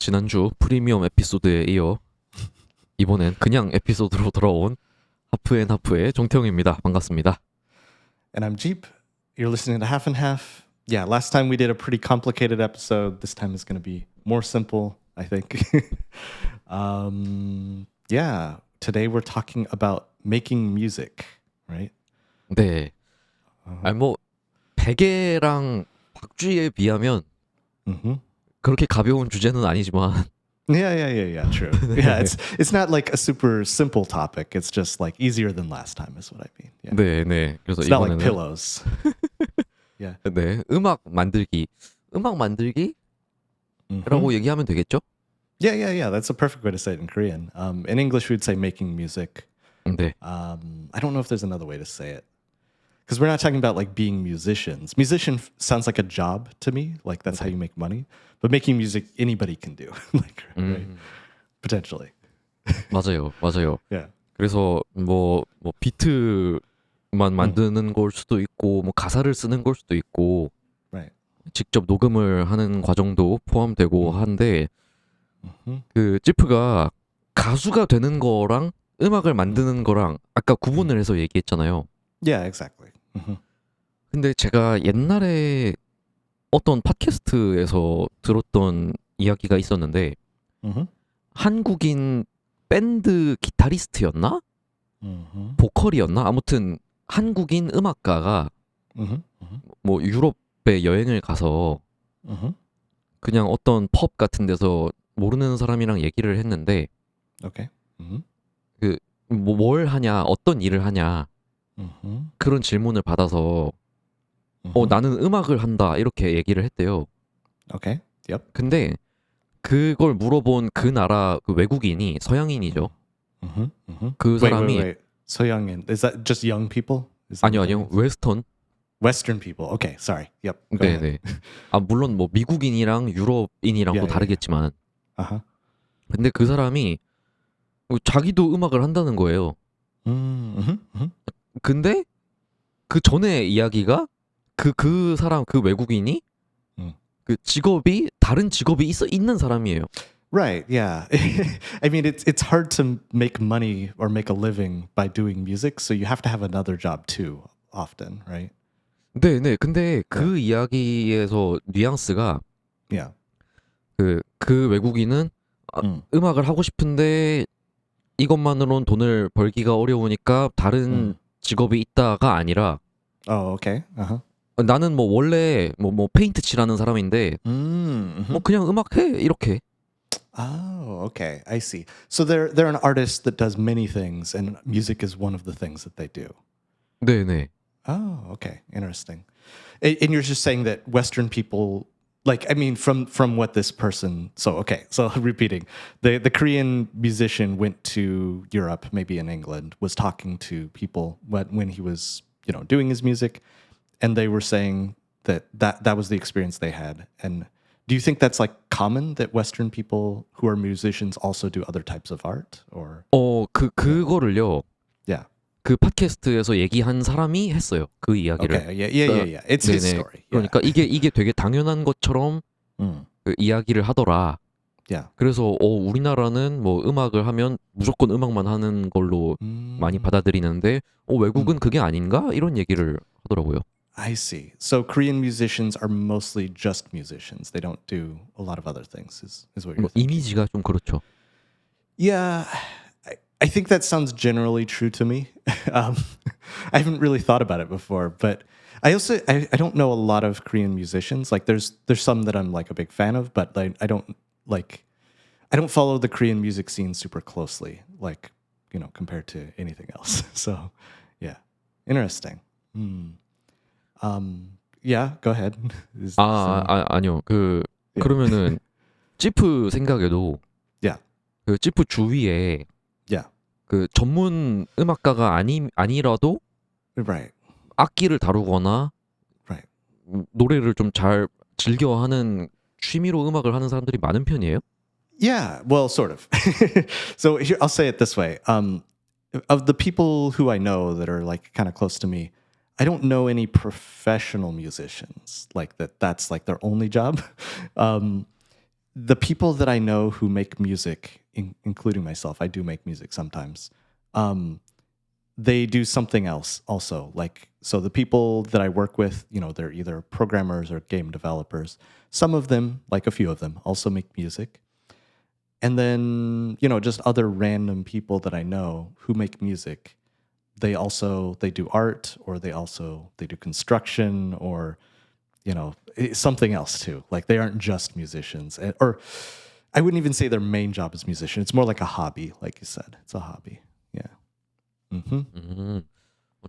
지난주 프리미엄 에피소드에 이어 이번엔 그냥 에피소드로 돌아온 하프앤하프의 종태형입니다. 반갑습니다. And I'm Jeep. You're listening to Half and Half. Yeah, last time we did a pretty complicated episode. This time is going to be more simple, I think. Yeah, today we're talking about making music, right? 네. 아니 뭐 베개랑 박쥐에 비하면 Mm-hmm. 그렇게 가벼운 주제는 아니지만 Yeah. True. Yeah, it's not like a super simple topic. It's just like easier than last time, is what I mean. Yeah. 네. 그래서 It's not like 이번에는 pillows. Yeah. 네, 음악 만들기라고 Mhm. 얘기하면 되겠죠? Yeah. That's a perfect way to say it in Korean. In English, we'd say making music. 네. I don't know if there's another way to say it. Because we're not talking about like being musicians. Musician sounds like a job to me. Like that's how you make money. But making music, anybody can do. Like, right? Potentially. 맞아요. Yeah. 그래서 뭐 비트만 만드는 걸 수도 있고 뭐 가사를 쓰는 걸 수도 있고 Right. 직접 녹음을 하는 과정도 포함되고 한데 Mhm. 그 지프가 가수가 되는 거랑 음악을 만드는 거랑 아까 구분을 해서 얘기했잖아요. Yeah, exactly. Mhm. 근데 제가 옛날에 어떤 팟캐스트에서 들었던 이야기가 있었는데 Mhm. 한국인 밴드 기타리스트였나? Mhm. 보컬이었나? 아무튼 한국인 음악가가 Mhm. Mhm. 뭐 유럽에 여행을 가서 Mhm. 그냥 어떤 펍 같은 데서 모르는 사람이랑 얘기를 했는데 Okay. Mhm. 뭐 뭘 하냐, 어떤 일을 하냐 Mhm. 그런 질문을 받아서 Mhm. 나는 음악을 한다 이렇게 얘기를 했대요. Okay. Yep. 근데 그걸 물어본 그 나라 그 외국인이 서양인이죠. Mhm. Mhm. 그 사람이 Wait. So young and is that just young people? Is that 아니요 what that 아니요 means? 웨스턴. Western people. Okay, sorry. Yep. Go ahead. 네네. 아 물론 뭐 미국인이랑 유럽인이랑 또 Yeah. 다르겠지만 Uh-huh. 근데 그 사람이 자기도 음악을 한다는 거예요. Mhm. Mhm. 근데 그 전에 이야기가 그 사람 그 외국인이 음. 그 직업이 다른 직업이 있는 사람이에요. Right. Yeah. I mean, it's hard to make money or make a living by doing music, so you have to have another job too, often, right? 네. 근데 그 이야기에서 뉘앙스가 Yeah. 그 외국인은 음악을 하고 싶은데 이것만으론 돈을 벌기가 어려우니까 다른 직업이 있다가 아니라 Oh, okay. Uh-huh. 나는 뭐 원래 뭐 페인트 칠하는 사람인데 뭐 그냥 음악해 이렇게. Oh, okay. I see. So they're an artist that does many things, and music is one of the things that they do. 네네. Oh, okay. Interesting. And you're just saying that Western people, like, I mean, from what this person. So okay. So repeating, the Korean musician went to Europe, maybe in England, was talking to people when he was doing his music, and they were saying that was the experience they had. And do you think that's like common that Western people who are musicians also do other types of art, or 그거를요. yeah? 그 팟캐스트에서 얘기한 사람이 했어요. 그 이야기를. Okay. Yeah. It's his 네네. story. Yeah. 그러니까 이게 되게 당연한 것처럼 그 이야기를 하더라. Yeah. 그래서 우리나라는 뭐 음악을 하면 무조건 음악만 하는 걸로 많이 받아들이는데 외국은 그게 아닌가? 이런 얘기를 하더라고요. I see. So Korean musicians are mostly just musicians. They don't do a lot of other things, is what you're 뭐 thinking. 이미지가 좀 그렇죠. Yeah, I think that sounds generally true to me. I haven't really thought about it before, but I also I don't know a lot of Korean musicians. Like there's some that I'm like a big fan of, but I don't follow the Korean music scene super closely, like compared to anything else. So yeah, interesting. Yeah, go ahead. 아니요. Yeah. 그러면은 지프 생각에도 Yeah. 그 지프 주위에 Yeah. 그 전문 음악가가 아니라도 Right. 악기를 다루거나 Right. 노래를 좀 잘 즐겨하는 취미로 음악을 하는 사람들이 많은 편이에요? Yeah, well, sort of. So here, I'll say it this way: of the people who I know that are like kind of close to me, I don't know any professional musicians like that. That's like their only job. the people that I know who make music, including myself, I do make music sometimes. They do something else also. Like, so the people that I work with, you know, they're either programmers or game developers. Some of them, like a few of them, also make music. And then, you know, just other random people that I know who make music. They do art, or they do construction, or, you know, something else too. Like, they aren't just musicians. Or I wouldn't even say their main job is musician. It's more like a hobby, like you said. It's a hobby. Yeah.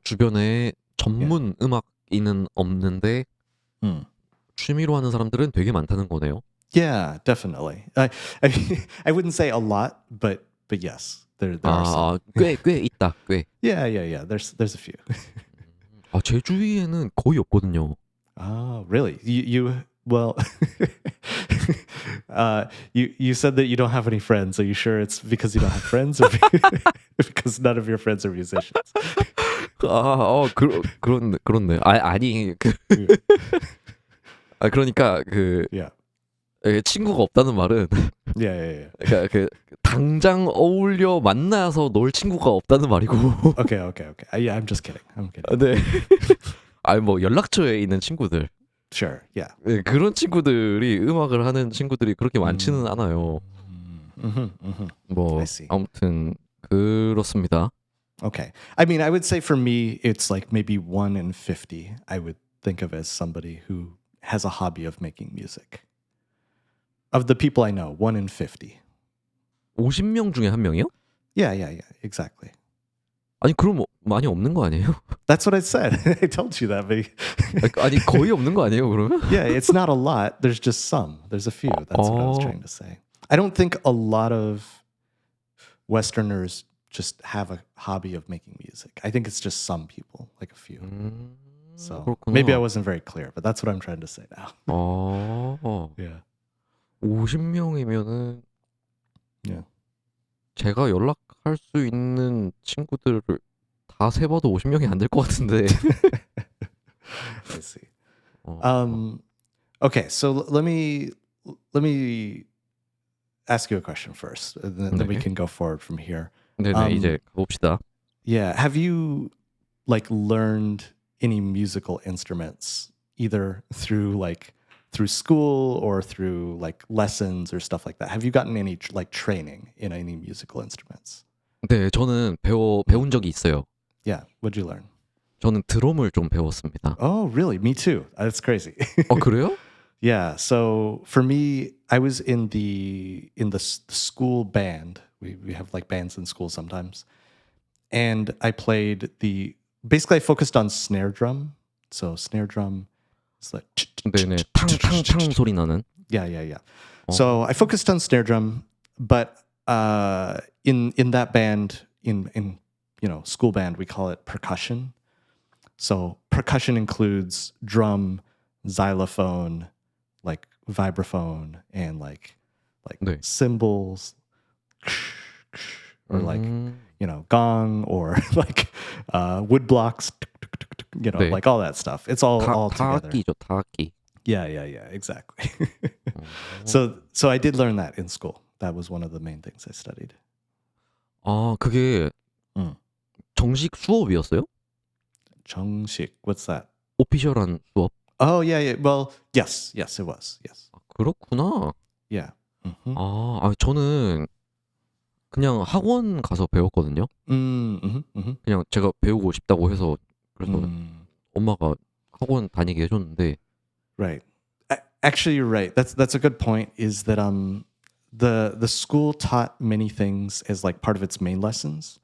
주변에 전문 음악인은 없는데 Hmm. 취미로 하는 사람들은 되게 많다는 거네요. Yeah, definitely. I mean, I wouldn't say a lot, but yes, there are some. 꽤 있다. 꽤. Yeah. There's a few. 제 주위에는 거의 없거든요. Oh, really? You well, you said that you don't have any friends. Are you sure it's because you don't have friends, or because none of your friends are musicians? 그렇네. 아니 그러니까 Yeah. 친구가 없다는 말은 Yeah. 그러니까 당장 어울려 만나서 놀 친구가 없다는 말이고. Okay. Yeah, I'm just kidding. I'm kidding. 네. 뭐 연락처에 있는 친구들. Sure. Yeah. 그런 친구들이 음악을 하는 친구들이 그렇게 많지는 않아요. 뭐 I see. 아무튼 그렇습니다. Okay. I mean, I would say for me, it's like maybe 1 in 50. I would think of as somebody who has a hobby of making music. Of the people I know, 1 in 50. 50명 중에 한 명이요? Yeah. Exactly. 아니 그럼 많이 없는 거 아니에요? That's what I said. I told you that. But 아니 거의 없는 거 아니에요 그러면? yeah, it's not a lot. There's just some. There's a few. That's what I was trying to say. I don't think a lot of Westerners just have a hobby of making music. I think it's just some people, like a few. So 그렇구나. maybe I wasn't very clear, but that's what I'm trying to say now. Yeah. 50명이면은 Yeah. 제가 연락할 수 있는 친구들을 다 세봐도 50명이 안 될 것 같은데. I see. Okay, so let me ask you a question first, and then we 네. can go forward from here. 네네 이제 가봅시다. Yeah, have you like learned any musical instruments either through school or through like lessons or stuff like that? Have you gotten any like training in any musical instruments? 네 저는 배운 적이 있어요. Yeah, what'd you learn? 저는 드럼을 좀 배웠습니다. Oh, really? Me too. That's crazy. 그래요? Yeah. So for me, I was in the school band. We have like bands in school sometimes, and I played basically I focused on snare drum. So snare drum is like 네네 탕탕탕 소리 나는. yeah. So I focused on snare drum, but in that band in school band we call it percussion. So percussion includes drum, xylophone, like vibraphone, and like 네. cymbals, or like gong, or like wood blocks, 네. like all that stuff. It's all together. 타악기죠 타악기. Yeah, exactly. So I did learn that in school. That was one of the main things I studied. 그게 정식 수업이었어요? 정식, what's that? 오피셜한 수업? Oh, yeah. Well, yes, it was. Yes. 그렇구나. Yeah. Mm-hmm. 저는 그냥 학원 가서 배웠거든요. 그냥 제가 배우고 싶다고 해서 그래서 엄마가 학원 다니게 해줬는데. Right. Actually, you're right. That's a good point. Is that the school taught many things as like part of its main lessons,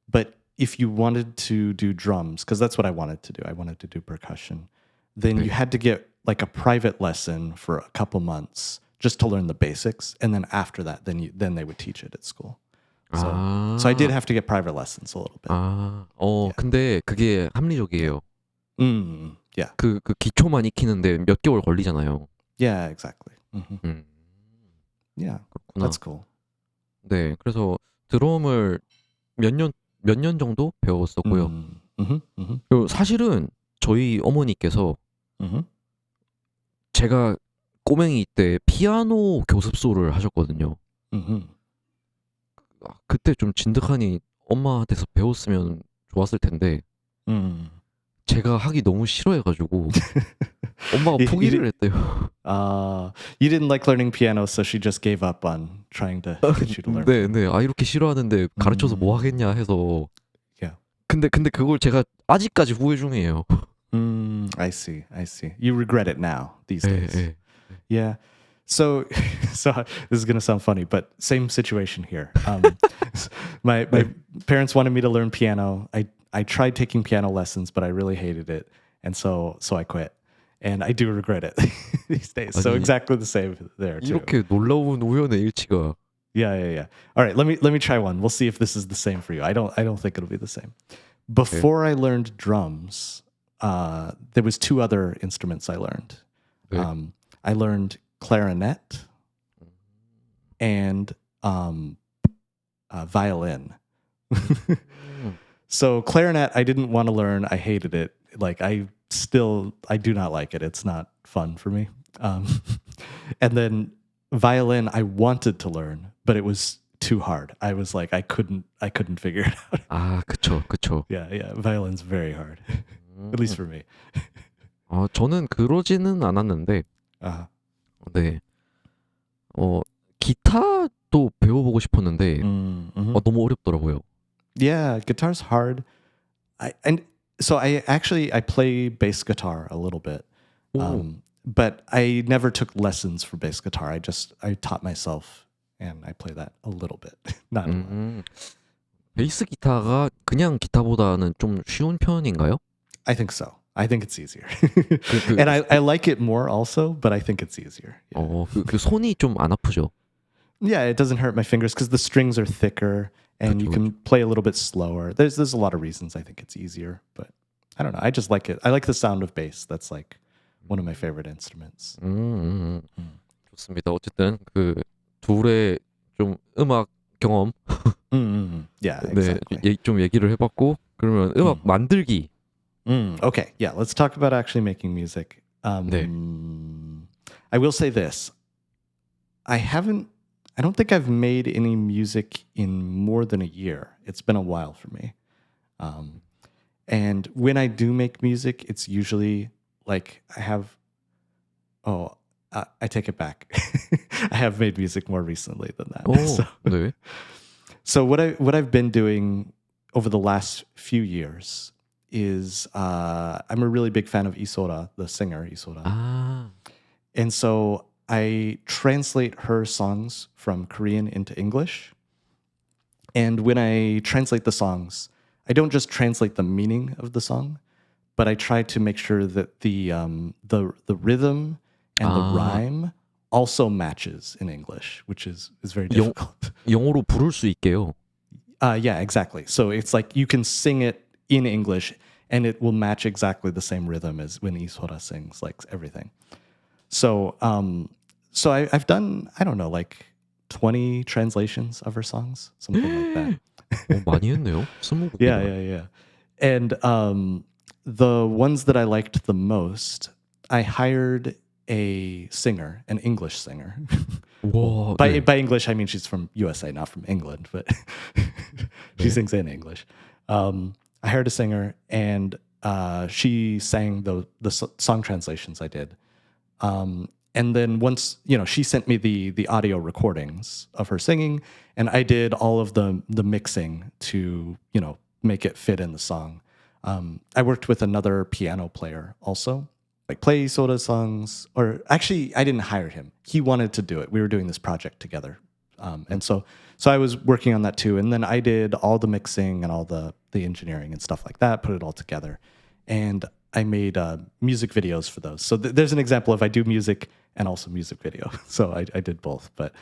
but if you wanted to do drums, because that's what I wanted to do, I wanted to do percussion, then you had to get like a private lesson for a couple months just to learn the basics, and then after that, then they would teach it at school. So I did have to get private lessons a little bit. 근데 그게 합리적이에요. Yeah. 그 기초만 익히는데 몇 개월 걸리잖아요. Yeah, exactly. Yeah, 그렇구나. that's cool. 네, 그래서 드럼을 몇 년 정도 배웠었고요. 그리고 사실은 저희 어머니께서 제가 꼬맹이 때 피아노 교습소를 하셨거든요. Mm-hmm. 그때 좀 진득하니 엄마한테서 배웠으면 좋았을 텐데 Mm. 제가 하기 너무 싫어해가지고 엄마가 You, you, 포기를 di- 했대요. you didn't like learning piano, so she just gave up on trying to get you to learn 네, piano. 네. 아 이렇게 싫어하는데 가르쳐서 뭐 하겠냐 해서. 근데 그걸 제가 아직까지 후회 중이에요. I see. I see. You regret it now these 예, days. 예. Yeah. So, so this is gonna sound funny, but same situation here. My parents wanted me to learn piano. I tried taking piano lessons, but I really hated it, and so I quit. And I do regret it these days. So 아니, exactly the same there too. 이렇게 놀라운 우연의 일치가. Yeah. All right, let me try one. We'll see if this is the same for you. I don't think it'll be the same. Before I learned drums, there was two other instruments I learned. 네. I learned clarinet and violin. So clarinet, I didn't want to learn. I hated it. Like I do not like it. It's not fun for me. And then violin, I wanted to learn, but it was too hard. I was like, I couldn't figure it out. 아, 그쵸. Yeah. Violin's very hard, at least for me. 아, 저는 그러지는 않았는데, Uh, 네. 기타도 배워보고 싶었는데, mhm. 너무 어렵더라고요. Yeah, guitar's hard. So I play bass guitar a little bit, 오, but I never took lessons for bass guitar. I taught myself, and I play that a little bit, not a lot. 베이스 기타가 그냥 기타보다는 좀 쉬운 편인가요? I think so. I think it's easier, 그, and I like it more also, but I think it's easier. Yeah, 그 손이 좀 안 아프죠? yeah, it doesn't hurt my fingers because the strings are thicker, and you 그쵸, can play a little bit slower. There's a lot of reasons I think it's easier, but I don't know. I just like it. I like the sound of bass. That's like one of my favorite instruments. 좋습니다. 어쨌든 그 둘의 좀 음악 경험, Yeah, 네, exactly. 좀 얘기를 해봤고, 그러면 음악 만들기. Okay, yeah, let's talk about actually making music. 네. I will say this. I don't think I've made any music in more than a year. It's been a while for me. And when I do make music, it's usually like I take it back. I have made music more recently than that. 오, 네. So what I've been doing over the last few years is I'm a really big fan of Isora, the singer Isora. 아, And so I translate her songs from Korean into English. And when I translate the songs, I don't just translate the meaning of the song, but I try to make sure that the rhythm and the rhyme also matches in English, which is very difficult. 영어로 부를 수 있게요. Yeah, exactly. So it's like you can sing it in English and it will match exactly the same rhythm as when Isora sings, like everything. So I've done, I don't know, like 20 translations of her songs, something like that. 많이 했네요. 20곡. Yeah. And the ones that I liked the most, I hired a singer, an English singer. 와, By 네. English, I mean she's from USA, not from England, but she sings in English. I hired a singer, and she sang the song translations I did. And then once, she sent me the audio recordings of her singing, and I did all of the mixing to, make it fit in the song. I worked with another piano player also, like play Soda songs, or actually I didn't hire him. He wanted to do it. We were doing this project together. And so I was working on that too. And then I did all the mixing and all the engineering and stuff like that, put it all together. And I made music videos for those. So there's an example of I do music and also music video. So I did both. But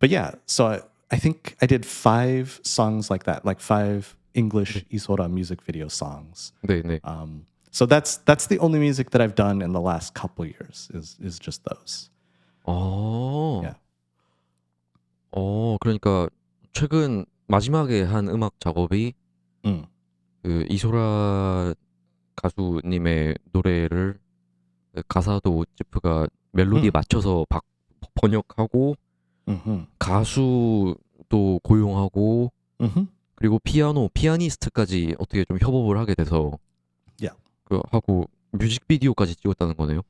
yeah, so I think I did 5 songs like that, like 5 English Isora music video songs. 네. So that's the only music that I've done in the last couple years is just those. Yeah. 그러니까 최근 마지막에 한 음악 작업이 그 이소라 가수님의 노래를 가사도 제프가 멜로디에 맞춰서 번역하고 Mm-hmm. 가수도 고용하고 Mm-hmm. 그리고 피아니스트까지 어떻게 좀 협업을 하게 돼서 Yeah. 그 하고 뮤직비디오까지 찍었다는 거네요.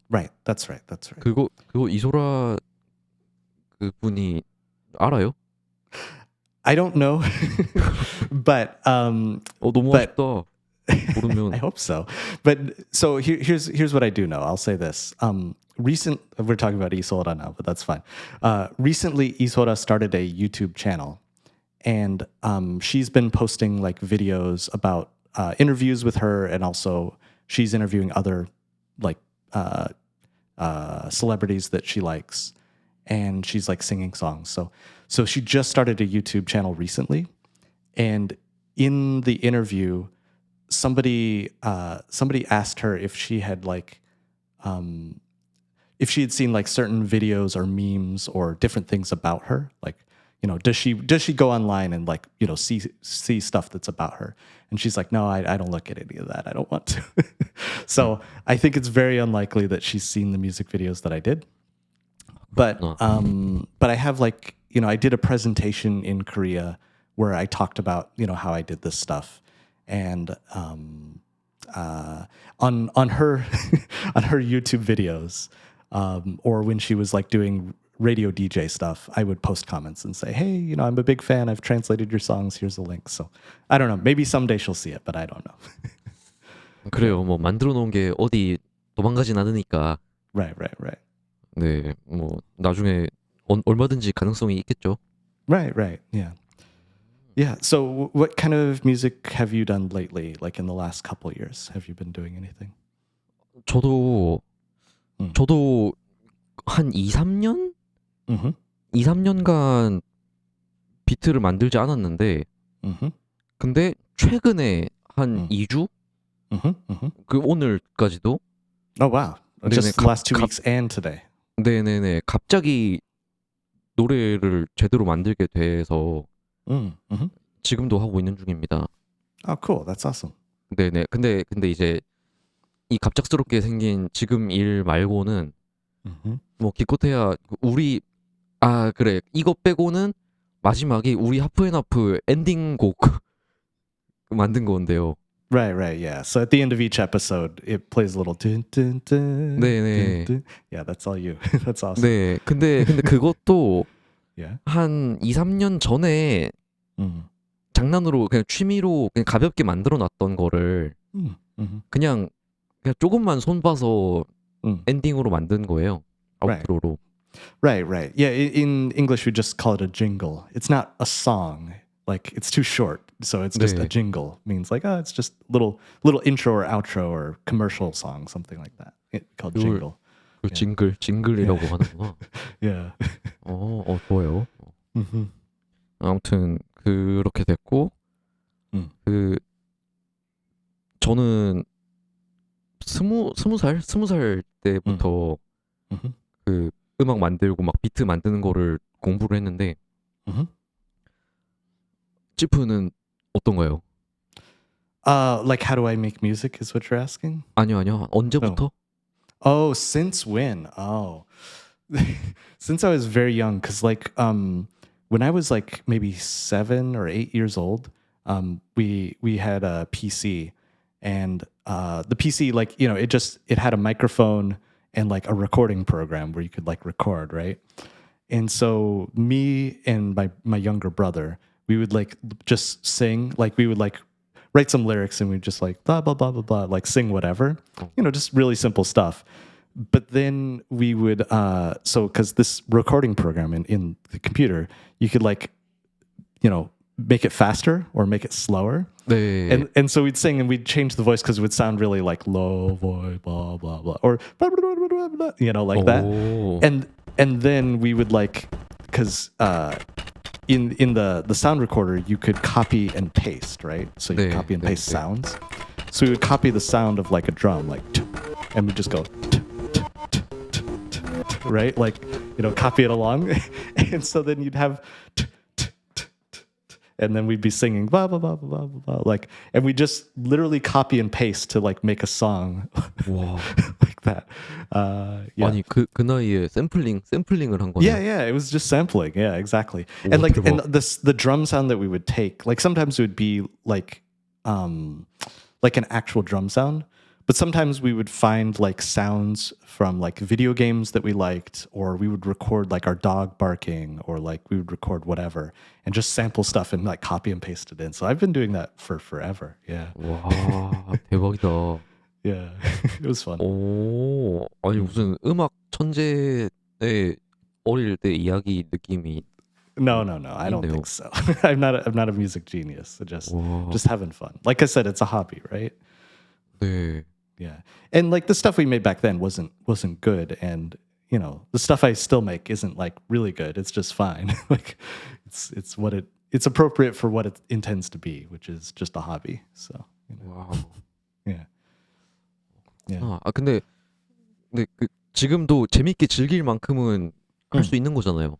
Right. That's right. That's right. 그거 이소라 그분이 알아요? I don't know, but 너무 But- 아쉽다. I 모르면 hope so. But so here's what I do know. I'll say this. We're talking about Isora now, but that's fine. Recently, Isora started a YouTube channel, and she's been posting like videos about interviews with her, and also she's interviewing other like celebrities that she likes, and she's like singing songs. So she just started a YouTube channel recently, and in the interview, somebody asked her if she had like if she had seen like certain videos or memes or different things about her, like, you know, does she go online and like, you know, see stuff that's about her? And she's like, no, I don't look at any of that, I don't want to. So I think it's very unlikely that she's seen the music videos that I did, but I have like, you know, I did a presentation in Korea where I talked about, you know, how I did this stuff. And on her on her YouTube videos, or when she was like doing radio DJ stuff, I would post comments and say, "Hey, you know, I'm a big fan. I've translated your songs. Here's a link." So I don't know. Maybe someday she'll see it, but I don't know. 그래요. 뭐 만들어 놓은 게 어디 도망가진 않으니까 Right. 네, 뭐 나중에 얼마든지 가능성이 있겠죠. Right. Yeah. So what kind of music have you done lately? Like in the last couple of years, have you been doing anything? 저도 한 2, 3년? Mm-hmm. 2, 3년간 비트를 만들지 않았는데 Mm-hmm. 근데 최근에 한 2주? Mm-hmm. 그 오늘까지도 Oh wow! Just the last 2 weeks and today. 네네네 갑자기 노래를 제대로 만들게 돼서 Mm-hmm. 지금도 하고 있는 중입니다. Oh, cool. That's awesome. 네네 근데 이제 이 갑작스럽게 생긴 지금 일 말고는 Mm-hmm. 뭐 기껏해야 그래 이거 빼고는 마지막에 우리 하프앤하프 엔딩곡 만든 건데요. Right. Yeah. So at the end of each episode, it plays a little dun dun dun. 네네. dun, dun. Yeah, that's all you. That's awesome. 네 근데 그것도 Yeah. 한 2, 3년 전에 Mm. 장난으로 그냥 취미로 그냥 가볍게 만들어 놨던 거를 Mm-hmm. 그냥 조금만 손 봐서 Mm. 엔딩으로 만든 거예요. Right. 아웃트로로. Right. Yeah. In English, we just call it a jingle. It's not a song. Like it's too short, so it's just a 네. jingle. Means like, oh, it's just little intro or outro or commercial song, something like that. Called 그걸- jingle. 그 징글이라고 하는구나. Yeah. 좋아요. Mm-hmm. 아무튼 그렇게 됐고 그 저는 스무 살 때부터 Mm-hmm. 그 음악 만들고 막 비트 만드는 거를 공부를 했는데 Mm-hmm. 찌프는 어떤가요? Like how do I make music is what you're asking? 아니요. 언제부터? Oh, since when? Oh, since I was very young. Cause like, when I was like maybe 7 or 8 years old, we had a PC, and the PC, like, you know, it had a microphone and like a recording program where you could like record, right? And so me and my younger brother, we would like just sing, like we would like write some lyrics and we'd just like blah blah blah blah blah, like sing whatever, you know, just really simple stuff. But then we would so because this recording program in the computer, you could like, you know, make it faster or make it slower. 네. And so we'd sing and we'd change the voice because it would sound really like low voice, blah blah blah, or blah, blah, blah, blah, blah, you know, like that. 오. And then we would like, because in the sound recorder you could copy and paste, right? So you 네, copy and 네, paste 네. sounds. So we would copy the sound of like a drum, like, and we just go, right? Like, you know, copy it along, and so then you'd have. And then we'd be singing blah blah blah blah blah blah, like, and we just literally copy and paste to like make a song 와. like that. Yeah. 아니 그 나이에 샘플링을 한 Yeah, 거네요. yeah, it was just sampling. Yeah, exactly. 오, And like, and 대박. the drum sound that we would take, like sometimes it would be like an actual drum sound, but sometimes we would find like sounds from like video games that we liked, or we would record like our dog barking, or like we would record whatever and just sample stuff and like copy and paste it in. So I've been doing that for forever. Yeah, 와, 대박이다. yeah, it was fun. 오, 아니 무슨 음악 천재의 어릴 때 이야기 느낌이 No, I don't 있네요. think so. I'm not a music genius. 와, Just having fun. Like I said, it's a hobby, right? 네. Yeah. And like the stuff we made back then wasn't good, and you know, the stuff I still make isn't like really good. It's just fine. Like it's appropriate for what it intends to be, which is just a hobby. So, you know, 와우. yeah. Yeah. 근데 그 지금도 재밌게 즐길 만큼은 할 수 있는 거잖아요.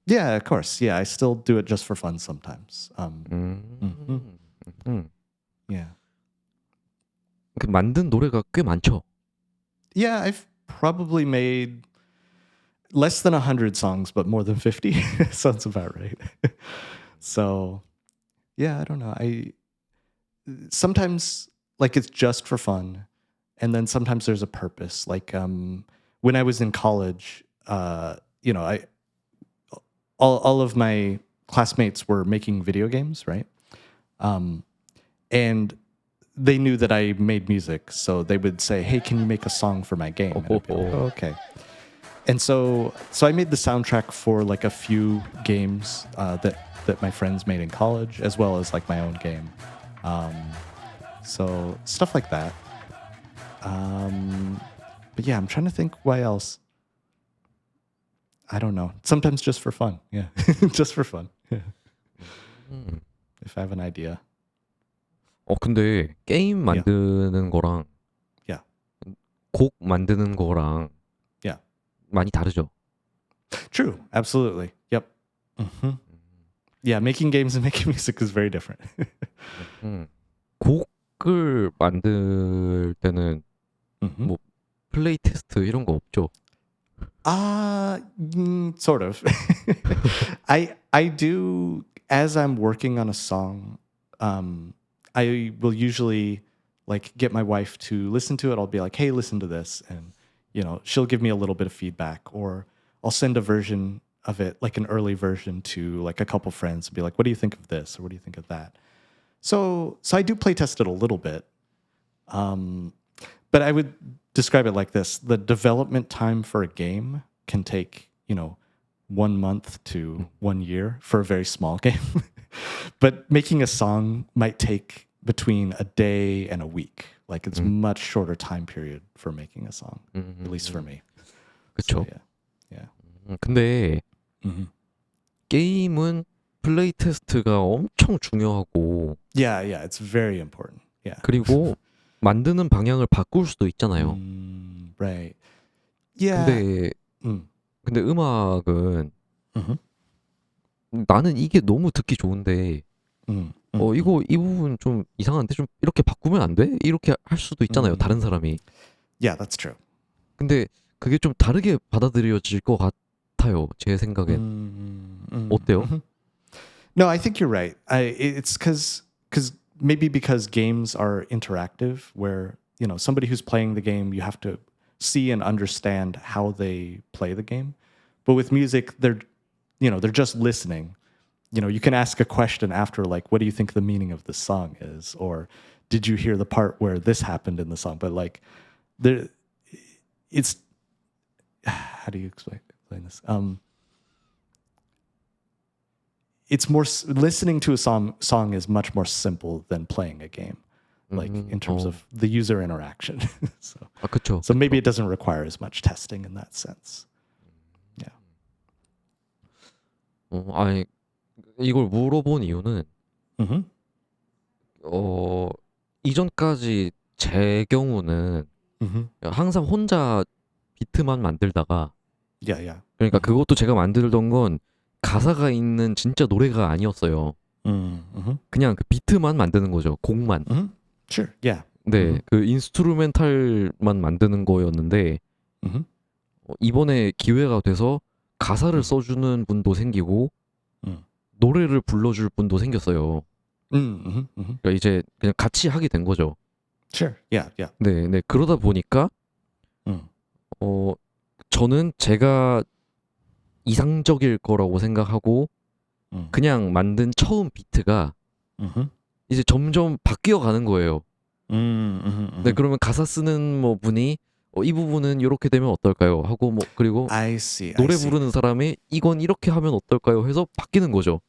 Yeah, of course. Yeah, I still do it just for fun sometimes. Yeah. 그 만든 노래가 꽤 많죠. Yeah, I've probably made less than 100 songs, but more than 50. Sounds about right. So, yeah, I don't know. I sometimes like it's just for fun, and then sometimes there's a purpose. Like when I was in college, you know, all of my classmates were making video games, right? And they knew that I made music, so they would say, "Hey, can you make a song for my game?" And I'd be like, "Oh, okay." And so I made the soundtrack for like a few games that my friends made in college, as well as like my own game. So stuff like that. But yeah, I'm trying to think why else. I don't know. Sometimes just for fun. Yeah, just for fun. Yeah. 음. If I have an idea. 근데 게임 만드는 거랑 Yeah. 곡 만드는 거랑 Yeah. 많이 다르죠. True. Absolutely. Yep. hmm Yeah, making games and making music is very different. 곡을 만들 때는 Mhm. 뭐 플레이 테스트 이런 거 없죠. Sort of. I do, as I'm working on a song. I will usually like get my wife to listen to it. I'll be like, "Hey, listen to this," and you know, she'll give me a little bit of feedback, or I'll send a version of it, like an early version, to like a couple friends and be like, "What do you think of this?" or "What do you think of that?" So I do play test it a little bit, but I would describe it like this: the development time for a game can take 1 month to 1 year for a very small game. But making a song might take between a day and a week. Like it's much shorter time period for making a song, at least for me. 그쵸. So, yeah. 근데 hmm 게임은 플레이 테스트가 엄청 중요하고 Yeah, it's very important. Yeah. 그리고 만드는 방향을 바꿀 수도 있잖아요. Right. Yeah. 근데 Mm. 근데 음악은 Mhm. 나는 이게 너무 듣기 좋은데 이거 이 부분 좀 이상한데 좀 이렇게 바꾸면 안 돼? 이렇게 할 수도 있잖아요. 다른 사람이. Yeah, that's true. 근데 그게 좀 다르게 받아들여질 것 같아요. 제 생각엔. 어때요? No, I think you're right. It's because because games are interactive, where somebody who's playing the game, you have to see and understand how they play the game. But with music, they're just listening. You can ask a question after, like, what do you think the meaning of this song is? Or did you hear the part where this happened in the song? But like, it's, how do you explain this? It's more, listening to a song is much more simple than playing a game, like in terms of the user interaction. 그쵸. So maybe it doesn't require as much testing in that sense. Yeah. 아니 이걸 물어본 이유는 Mm-hmm. 이전까지 제 경우는 Mm-hmm. 항상 혼자 비트만 만들다가 Yeah. 그러니까 그것도 제가 만들던 건 가사가 있는 진짜 노래가 아니었어요. Mm-hmm. 그냥 그 비트만 만드는 거죠. 곡만. Mm-hmm. Sure. Yeah. 네, 그 인스트루멘탈만 만드는 거였는데 Mhm. 이번에 기회가 돼서 가사를 음. 써주는 분도 생기고 음. 노래를 불러줄 분도 생겼어요. Mhm. Mhm. 그러니까 이제 그냥 같이 하게 된 거죠. Sure. Yeah. Yeah. 네, 네. 그러다 보니까 Mm. 어 저는 제가 이상적일 거라고 생각하고 Mm. 그냥 만든 처음 비트가 Mhm. 이제 점점 바뀌어 가는 거예요. Mm. Mhm. 네, Mhm. 그러면 가사 쓰는 뭐 분이 이 부분은 이렇게 되면 어떨까요? 하고 뭐 그리고 I see. I 노래 see. 부르는 사람이 이건 이렇게 하면 어떨까요? 해서 바뀌는 거죠.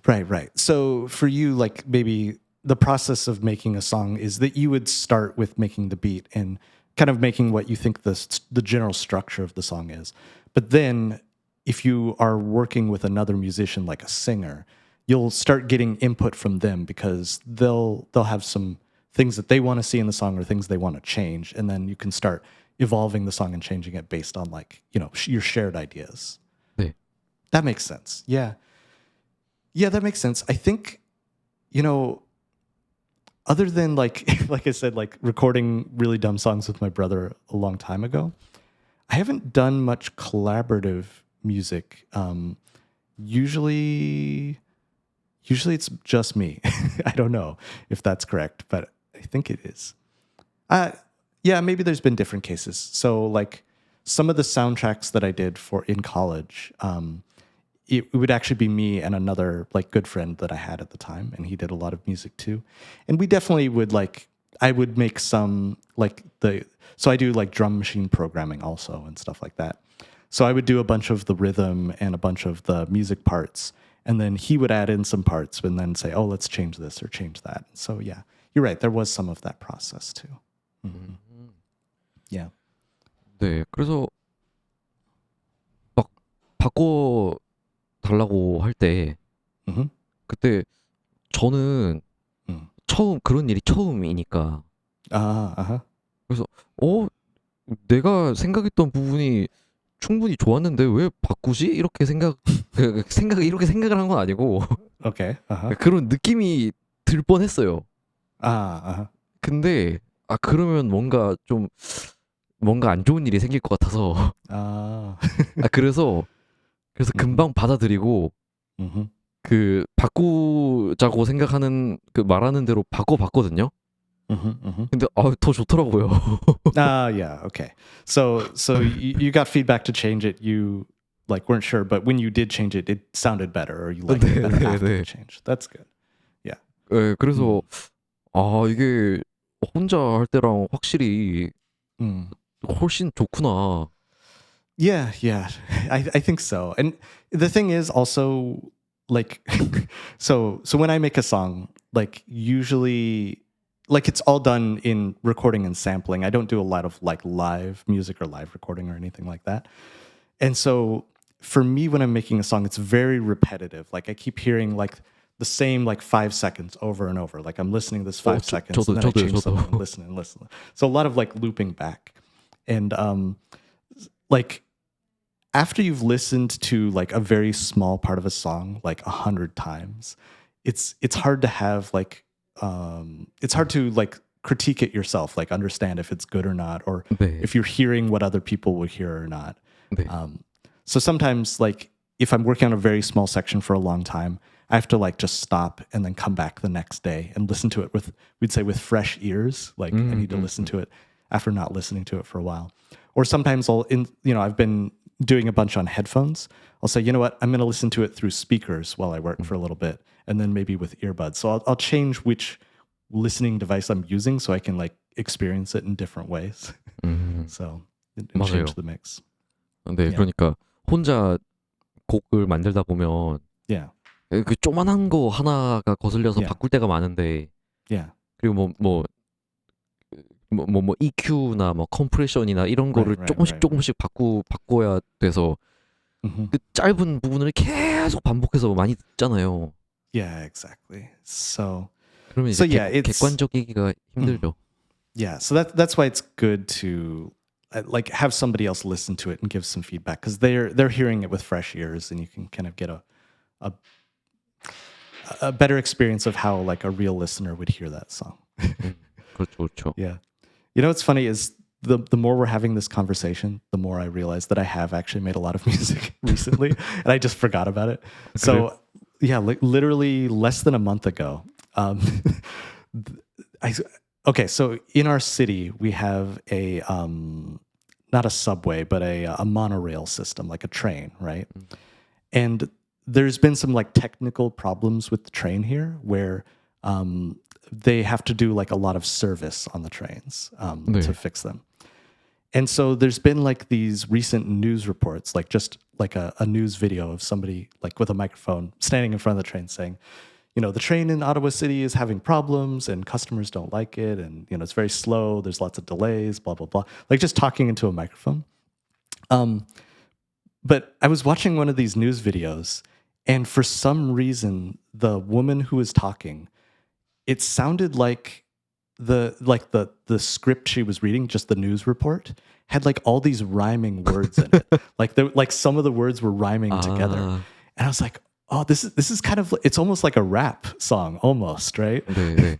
Right. Right. So for you, like maybe the process of making a song is that you would start with making the beat and kind of making what you think the general structure of the song is, but then if you are working with another musician like a singer, you'll start getting input from them because they'll have some things that they want to see in the song or things they want to change, and then you can start evolving the song and changing it based on like your shared ideas. 네. That makes sense. Yeah. Yeah, that makes sense. I think, you know, other than like like I said, like recording really dumb songs with my brother a long time ago, I haven't done much collaborative music. Usually it's just me. I don't know if that's correct, but I think it is. Yeah, maybe there's been different cases. So like some of the soundtracks that I did for in college, it would actually be me and another like good friend that I had at the time, and he did a lot of music too. And we definitely would like I would make some like so I do like drum machine programming also and stuff like that. So I would do a bunch of the rhythm and a bunch of the music parts, and then he would add in some parts and then say, "Oh, let's change this or change that." So yeah, you're right. There was some of that process too. Mhm. Yeah. 네, 그래서 막 바꿔 달라고 할 때 Mhm. 그때 저는 Mm. 처음 그런 일이 처음이니까 Uh-huh. 그래서 어 내가 생각했던 부분이 충분히 좋았는데 왜 바꾸지? 이렇게 생각이 이렇게 생각을 한 건 아니고 Okay. Uh-huh. 그런 느낌이 들 뻔했어요. Uh-huh. 근데 그러면 뭔가 안 좋은 일이 생길 것 같아서 Ah. 그래서 금방 받아들이고 Mhm. 그 바꾸자고 생각하는 그 말하는 대로 바꿔봤거든요. Mhm. Mhm. 근데 더 좋더라고요. Yeah, okay. So you got feedback to change it. You like weren't sure, but when you did change it, it sounded better, or you liked it better after the 네네네. change. That's good. Yeah. 네, 그래서 이게 혼자 할 때랑 확실히 Mm. 훨씬 좋구나. Yeah, yeah. I think so. And the thing is also like so when I make a song, like usually like it's all done in recording and sampling. I don't do a lot of like live music or live recording or anything like that. And so for me when I'm making a song, it's very repetitive. Like I keep hearing like the same like 5 seconds over and over. Like I'm listening to this 5 seconds and then I change something and listen and listen. So a lot of like looping back. And like after you've listened to like a very small part of a song like 100 times, it's hard to have like it's hard to like critique it yourself, like understand if it's good or not, or 네, if you're hearing what other people would hear or not. 네. So sometimes like if I'm working on a very small section for a long time, I have to like just stop and then come back the next day and listen to it with, we'd say, with fresh ears. Like I need to listen to it after not listening to it for a while. Or sometimes I've been doing a bunch on headphones. I'll say, you know what, I'm going to listen to it through speakers while I work for a little bit, and then maybe with earbuds. So I'll change which listening device I'm using so I can like experience it in different ways. So and change 맞아요. the mix. 네, 그러니까 혼자 곡을 만들다 보면 Yeah. 그 조만한 거 하나가 거슬려서 Yeah. 바꿀 때가 많은데 Yeah. 그리고 EQ나 뭐 컴프레션이나 이런 거를 조금씩 바꿔야 돼서 Mhm. 그 짧은 부분을 계속 반복해서 많이 듣잖아요. Yeah, exactly. So 그러면 So 이제 yeah, it's- 객관적이기가 힘들죠. yeah, so that's why it's good to like have somebody else listen to it and give some feedback because they're hearing it with fresh ears, and you can kind of get a better experience of how like a real listener would hear that song. 그렇죠, 그렇죠. Yeah. You know what's funny is the more we're having this conversation, the more I realize that I have actually made a lot of music recently, and I just forgot about it. So yeah, like literally less than a month ago, um, I okay. So in our city, we have a not a subway, but a monorail system, like a train, right? And there's been some like technical problems with the train here, where they have to do like a lot of service on the trains 네. to fix them. And so there's been like these recent news reports, like just like a news video of somebody like with a microphone standing in front of the train saying, you know, the train in Ottawa City is having problems and customers don't like it. And, you know, it's very slow. There's lots of delays, blah, blah, blah. Like just talking into a microphone. But I was watching one of these news videos, and for some reason, the woman who was talking, it sounded like the script she was reading, just the news report, had like all these rhyming words in it. Like some of the words were rhyming together. 아, And I was like, oh, this is kind of, it's almost like a rap song almost, right? 네, 네.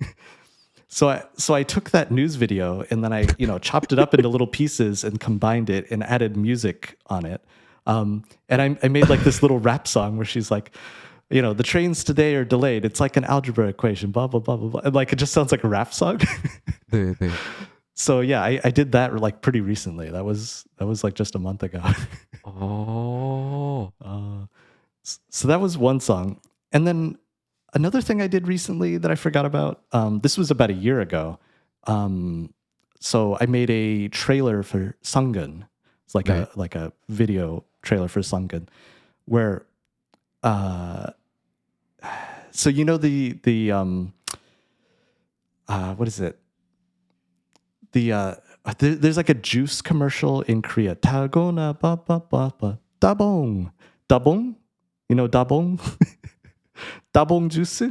So I took that news video and then I, you know, chopped it up into little pieces and combined it and added music on it. And I made like this little rap song where she's like, you know, the trains today are delayed. It's like an algebra equation, blah, blah, blah, blah, blah. And like, it just sounds like a rap song. 네, 네. So yeah, I did that like pretty recently. That was like just a month ago. 어, So that was one song. And then another thing I did recently that I forgot about, this was about a year ago. So I made a trailer for Sangun. It's like 네. a video trailer for Sangun, where so you know the what is it? There's like a juice commercial in Korea. Tagona ba ba ba ba dabong dabong. You know dabong dabong juice.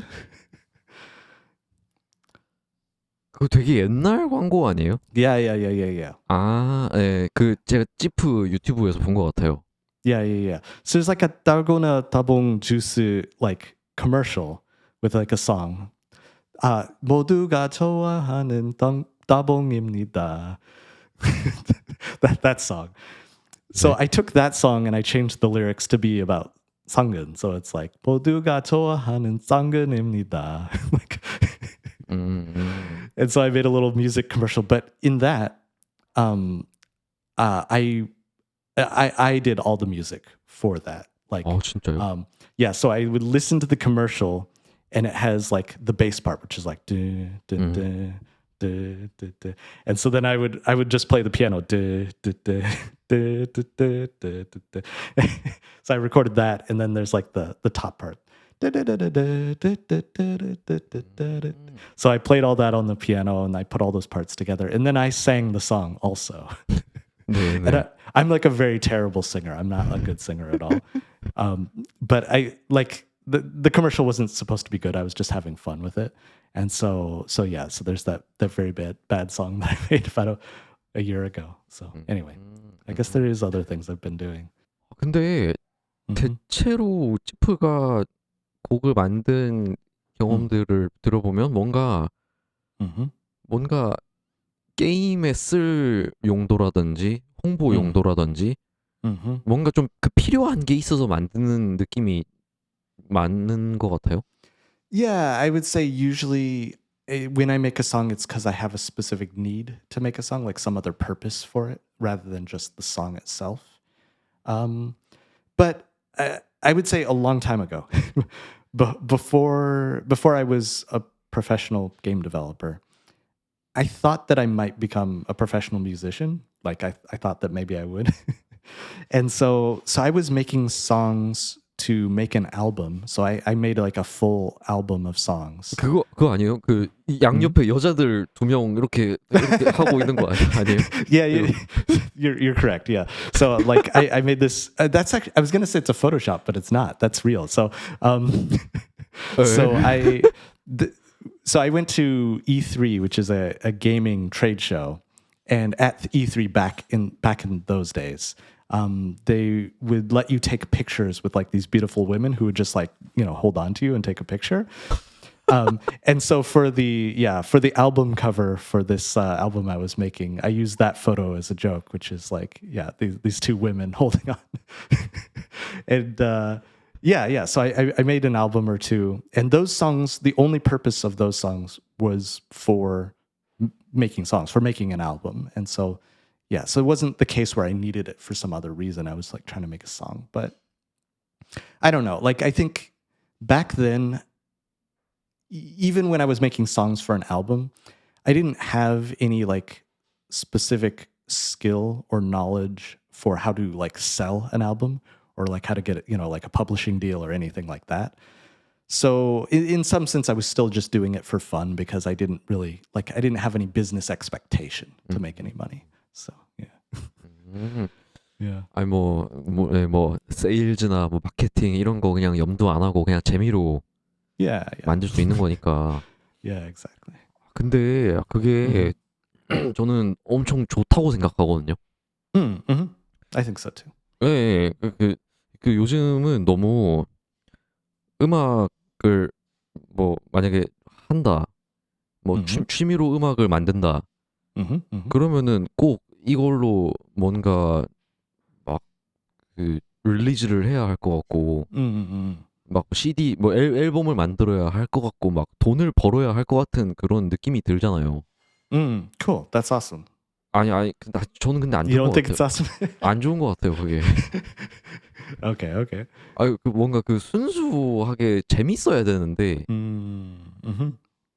그거 되게 옛날 광고 아니에요? Yeah. 아, 예, 그 제가 찌프 유튜브에서 본 것 같아요. Yeah. So there's like a Dalgona Dabong Juice like commercial with like a song. 모두가 좋아하는 따봉입니다. that song. So I took that song and I changed the lyrics to be about 상근. So it's like 모두가 좋아하는 상근입니다. Like, and so I made a little music commercial. But in that, I did all the music for that. Like, 진짜요? yeah. So I would listen to the commercial, and it has like the bass part, which is like, duh, duh, duh, duh, duh, duh. And so then I would just play the piano. Duh, duh, duh, duh, duh, duh, duh, duh, duh. So I recorded that, and then there's like the top part. So I played all that on the piano, and I put all those parts together, and then I sang the song also. 네, 네. And I'm like a very terrible singer. I'm not a good singer at all. But I like the commercial wasn't supposed to be good. I was just having fun with it. And so yeah, so there's that very bad song that I made about a year ago. So anyway, I guess there is other things I've been doing. 근데 Mhm. 대체로 찌프가 곡을 만든 경험들을 들어보면 뭔가 Mhm. 게임에 쓸 용도라든지 홍보 용도라든지 Mhm. 뭔가 좀 그 필요한 게 있어서 만드는 느낌이 많은 것 같아요. Yeah, I would say usually when I make a song, it's because I have a specific need to make a song, like some other purpose for it, rather than just the song itself. But I would say a long time ago, before I was a professional game developer, I thought that I might become a professional musician. Like I thought that maybe I would. And so I was making songs to make an album. So I made like a full album of songs. 그거 아니에요? 그 양옆에 여자들 2명 이렇게 하고 있는 거 아니에요? Yeah, you're correct. Yeah. So like I made this. That's actually I was gonna say it's a Photoshop, but it's not. That's real. So so I went to E3, which is a gaming trade show, and at E3 back in those days, they would let you take pictures with like these beautiful women who would just like hold on to you and take a picture. And so for the album cover for this album I was making, I used that photo as a joke, which is like, these two women holding on. And so I made an album or two, and those songs, the only purpose of those songs was for making songs, for making an album. And so so it wasn't the case where I needed it for some other reason. I was like trying to make a song, but I don't know. Like, I think back then, even when I was making songs for an album, I didn't have any like specific skill or knowledge for how to like sell an album, or like how to get it, like a publishing deal or anything like that. So in some sense, I was still just doing it for fun, because I didn't have any business expectation to make any money. So 음. yeah. 아니 뭐 세일즈나 뭐 마케팅 이런 거 그냥 염두 안 하고 그냥 재미로 Yeah. 만들 수 있는 거니까. Yeah, exactly. 근데 그게 저는 엄청 좋다고 생각하거든요. Mm-hmm. I think so too. 예, 그 요즘은 너무 음악을 뭐 만약에 한다, 뭐 취미로 음악을 만든다, 그러면은 꼭 이걸로 뭔가 막 그 릴리즈를 해야 할 것 같고, 막 CD 뭐 앨범을 만들어야 할 것 같고, 막 돈을 벌어야 할 것 같은 그런 느낌이 들잖아요. Cool. That's awesome. 아니 저는 근데 안 You 좋은 don't 것 think 같아요. it's awesome? 안 좋은 것 같아요 그게. Okay. 그 뭔가 그 순수하게 재밌어야 되는데,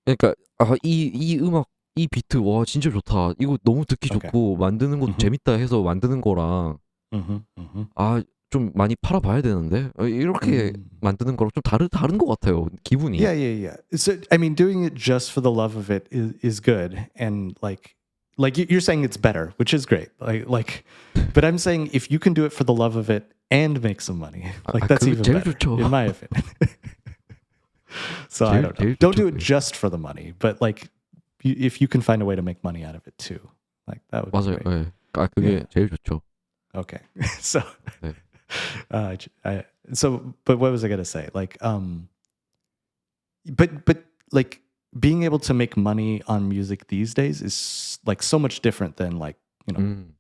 그러니까 이 음악, 이 비트 와 진짜 좋다, 이거 너무 듣기 오케이. 좋고 만드는 것도 재밌다 해서 만드는 거랑 좀 많이 팔아봐야 되는데, 이렇게 만드는 거랑 좀 다른 것 같아요 기분이. Yeah. So I mean, doing it just for the love of it is good, and like you're saying it's better, which is great. Like, but I'm saying if you can do it for the love of it and make some money, like that's 그게 even 제일 better, 좋죠. in my opinion. So I don't know. 제일 Don't do 좋죠, it 그게. just for the money, but like if you can find a way to make money out of it too, like that would be 맞아요. great. 예. 그게 Yeah. 제일 좋죠. Okay. So, 네. but what was I gonna say? Like, but like being able to make money on music these days is like so much different than like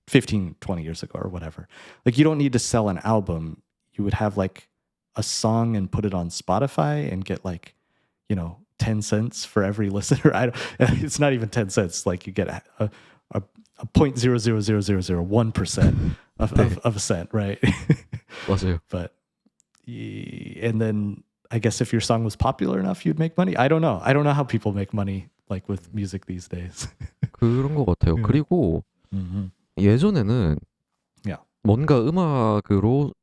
15, 20 years ago or whatever. Like, you don't need to sell an album. You would have like a song and put it on Spotify and get like 10 cents for every listener. It's not even 10 cents. Like, you get a 0.00001% of a cent, right? 맞아요. But and then I guess if your song was popular enough, you'd make money. I don't know how people make money like with music these days. 그런 것 같아요. 그리고 예전에는 Yeah. 뭔가 음악으로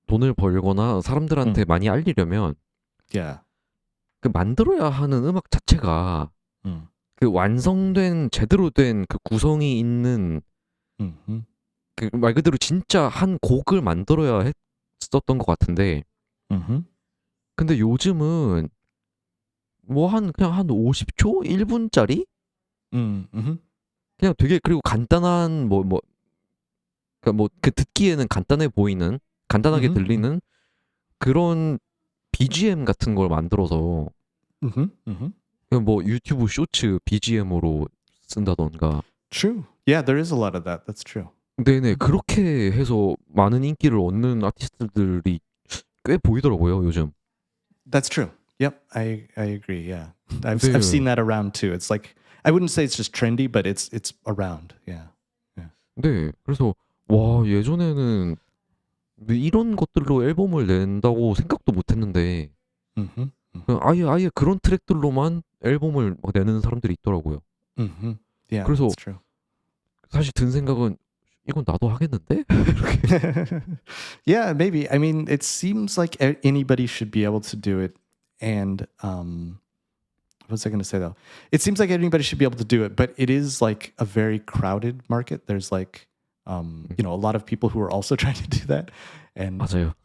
돈을 벌거나 사람들한테 많이 알리려면 Yeah. 그 만들어야 하는 음악 자체가 그 완성된 제대로 된 그 구성이 있는 그 말 그대로 진짜 한 곡을 만들어야 했었던 것 같은데, 근데 요즘은 뭐 그냥 한 50초? 1분짜리? 그냥 되게, 그리고 간단한 그러니까 뭐 그 듣기에는 간단하게 들리는 그런 BGM 같은 걸 만들어서 그냥 뭐 유튜브 쇼츠 BGM으로 쓴다던가. True. Yeah, there is a lot of that. That's true. 네네, 그렇게 해서 많은 인기를 얻는 아티스트들이 꽤 보이더라고요 요즘. That's true. Yep, I agree. Yeah, I've 네. seen that around too. It's like, I wouldn't say it's just trendy, but it's around. Yeah. 네, 그래서 와, 예전에는 이런 것들로 앨범을 낸다고 생각도 못했는데 그냥 아예 그런 트랙들로만 앨범을 막 내는 사람들이 있더라고요. Yeah, 그래서 that's true. 사실 든 생각은 이건 나도 하겠는데? Yeah, maybe. I mean, it seems like anybody should be able to do it. And what was I going to say though? It seems like anybody should be able to do it, but it is like a very crowded market. There's like, a lot of people who are also trying to do that, and 맞아요.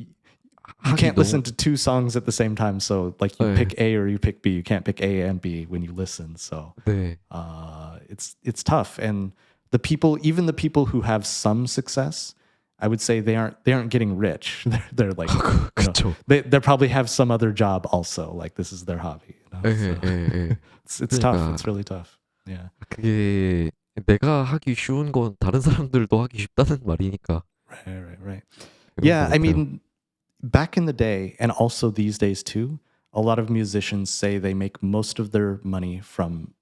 you can't listen to two songs at the same time. So like, you 네. pick A or you pick B. You can't pick A and B when you listen. So 네. it's tough. And even the people who have some success, I would say they aren't getting rich. They're like, 그쵸. they probably have some other job also. Like this is their hobby. 예, So 예, 예. it's tough. 그러니까 It's really tough. Yeah. 그게 내가 하기 쉬운 건 다른 사람들도 하기 쉽다는 말이니까 Right. 그런 Yeah, 것 I 같아요. mean, back in the day, and also these days too, a lot of musicians say they make most of their money from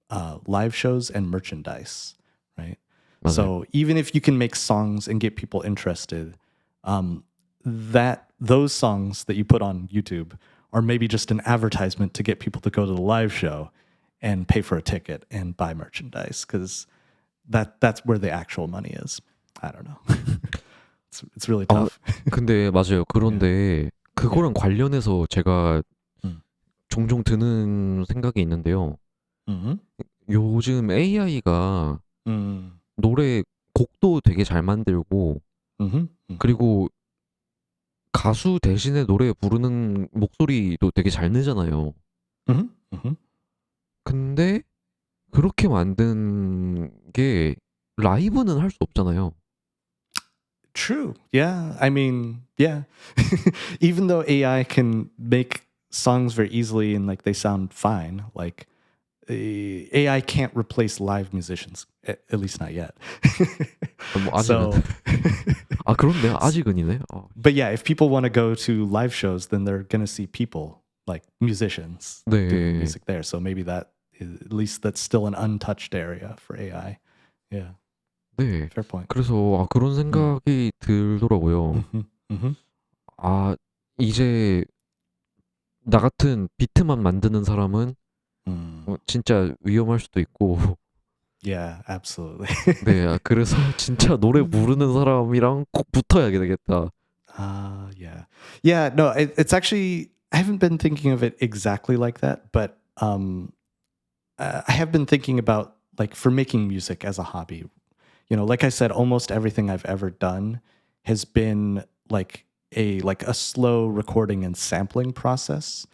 live shows and merchandise, right? 맞아요. So even if you can make songs and get people interested, that those songs that you put on YouTube are maybe just an advertisement to get people to go to the live show and pay for a ticket and buy merchandise because that's where the actual money is. I don't know. It's really tough. 근데 맞아요. 그런데 그거랑 관련해서 제가 종종 드는 생각이 있는데요. Mm-hmm. 요즘 AI가 Mm. 노래 곡도 되게 잘 만들고 Mm-hmm. 그리고 가수 대신에 노래 부르는 목소리도 되게 잘 내잖아요. Mm-hmm. Mm-hmm. 근데 그렇게 만든 게 라이브는 할 수 없잖아요. True. Yeah. I mean, yeah. Even though AI can make songs very easily and like they sound fine, like AI can't replace live musicians, at least not yet. 뭐 아직은. So, 아 그런데 아직은이네. but yeah, if people want to go to live shows, then they're gonna see people like musicians 네. doing music there. So maybe that is, at least that's still an untouched area for AI. Yeah. 네. Fair point. 그래서 그런 생각이 들더라고요. Mm-hmm. Mm-hmm. 아 이제 나 같은 비트만 만드는 사람은 진짜 위험할 수도 있고. Yeah, absolutely. 네, 그래서 진짜 노래 부르는 사람이랑 꼭 붙어야 되겠다. Yeah. No, it's actually I haven't been thinking of it exactly like that, but I have been thinking about like for making music as a hobby. You know, like I said, almost everything I've ever done has been like a slow recording and sampling process.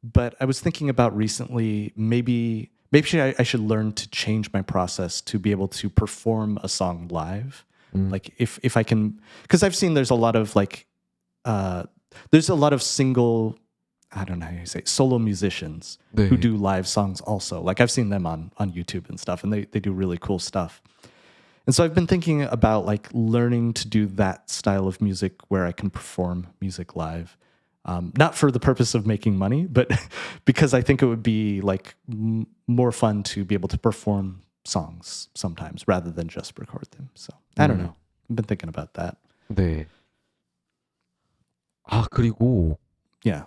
But I was thinking about recently, maybe I should learn to change my process to be able to perform a song live. Like if I can, because I've seen there's a lot of single, I don't know how you say it, solo musicians 네. who do live songs also. Like I've seen them on YouTube and stuff, and they do really cool stuff. And so I've been thinking about like learning to do that style of music where I can perform music live. Not for the purpose of making money, but because I think it would be like more fun to be able to perform songs sometimes rather than just record them. So I don't know. I've been thinking about that. 네. 아 그리고 Yeah.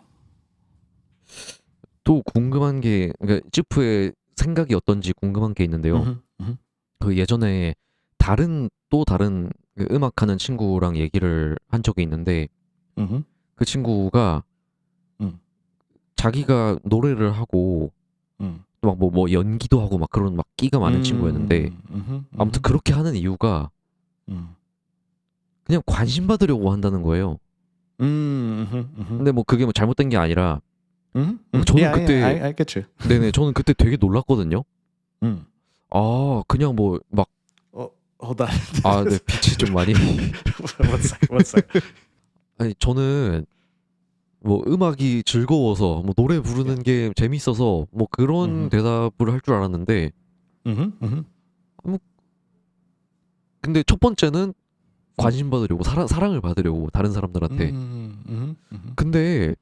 또 궁금한 게 그러니까 찌프의 생각이 어떤지 궁금한 게 있는데요. Mm-hmm. 그 예전에 다른 그 음악하는 친구랑 얘기를 한 적이 있는데 Mm-hmm. 그 친구가 자기가 노래를 하고 막 뭐 연기도 하고 막 그런 막 끼가 많은 친구였는데 아무튼 그렇게 하는 이유가 그냥 관심 받으려고 한다는 거예요. 근데 뭐 그게 뭐 잘못된 게 아니라 저는 그때 I get you. 네네 저는 그때 되게 놀랐거든요. 아 그냥 뭐 막 Hold on. 아 네 빛이 좀 많이 One sec. 아니 저는 뭐 음악이 즐거워서 뭐 노래 부르는 게 재밌어서 뭐 그런 대답을 할 줄 알았는데 근데 첫 번째는 관심 받으려고 사랑을 받으려고 다른 사람들한테 근데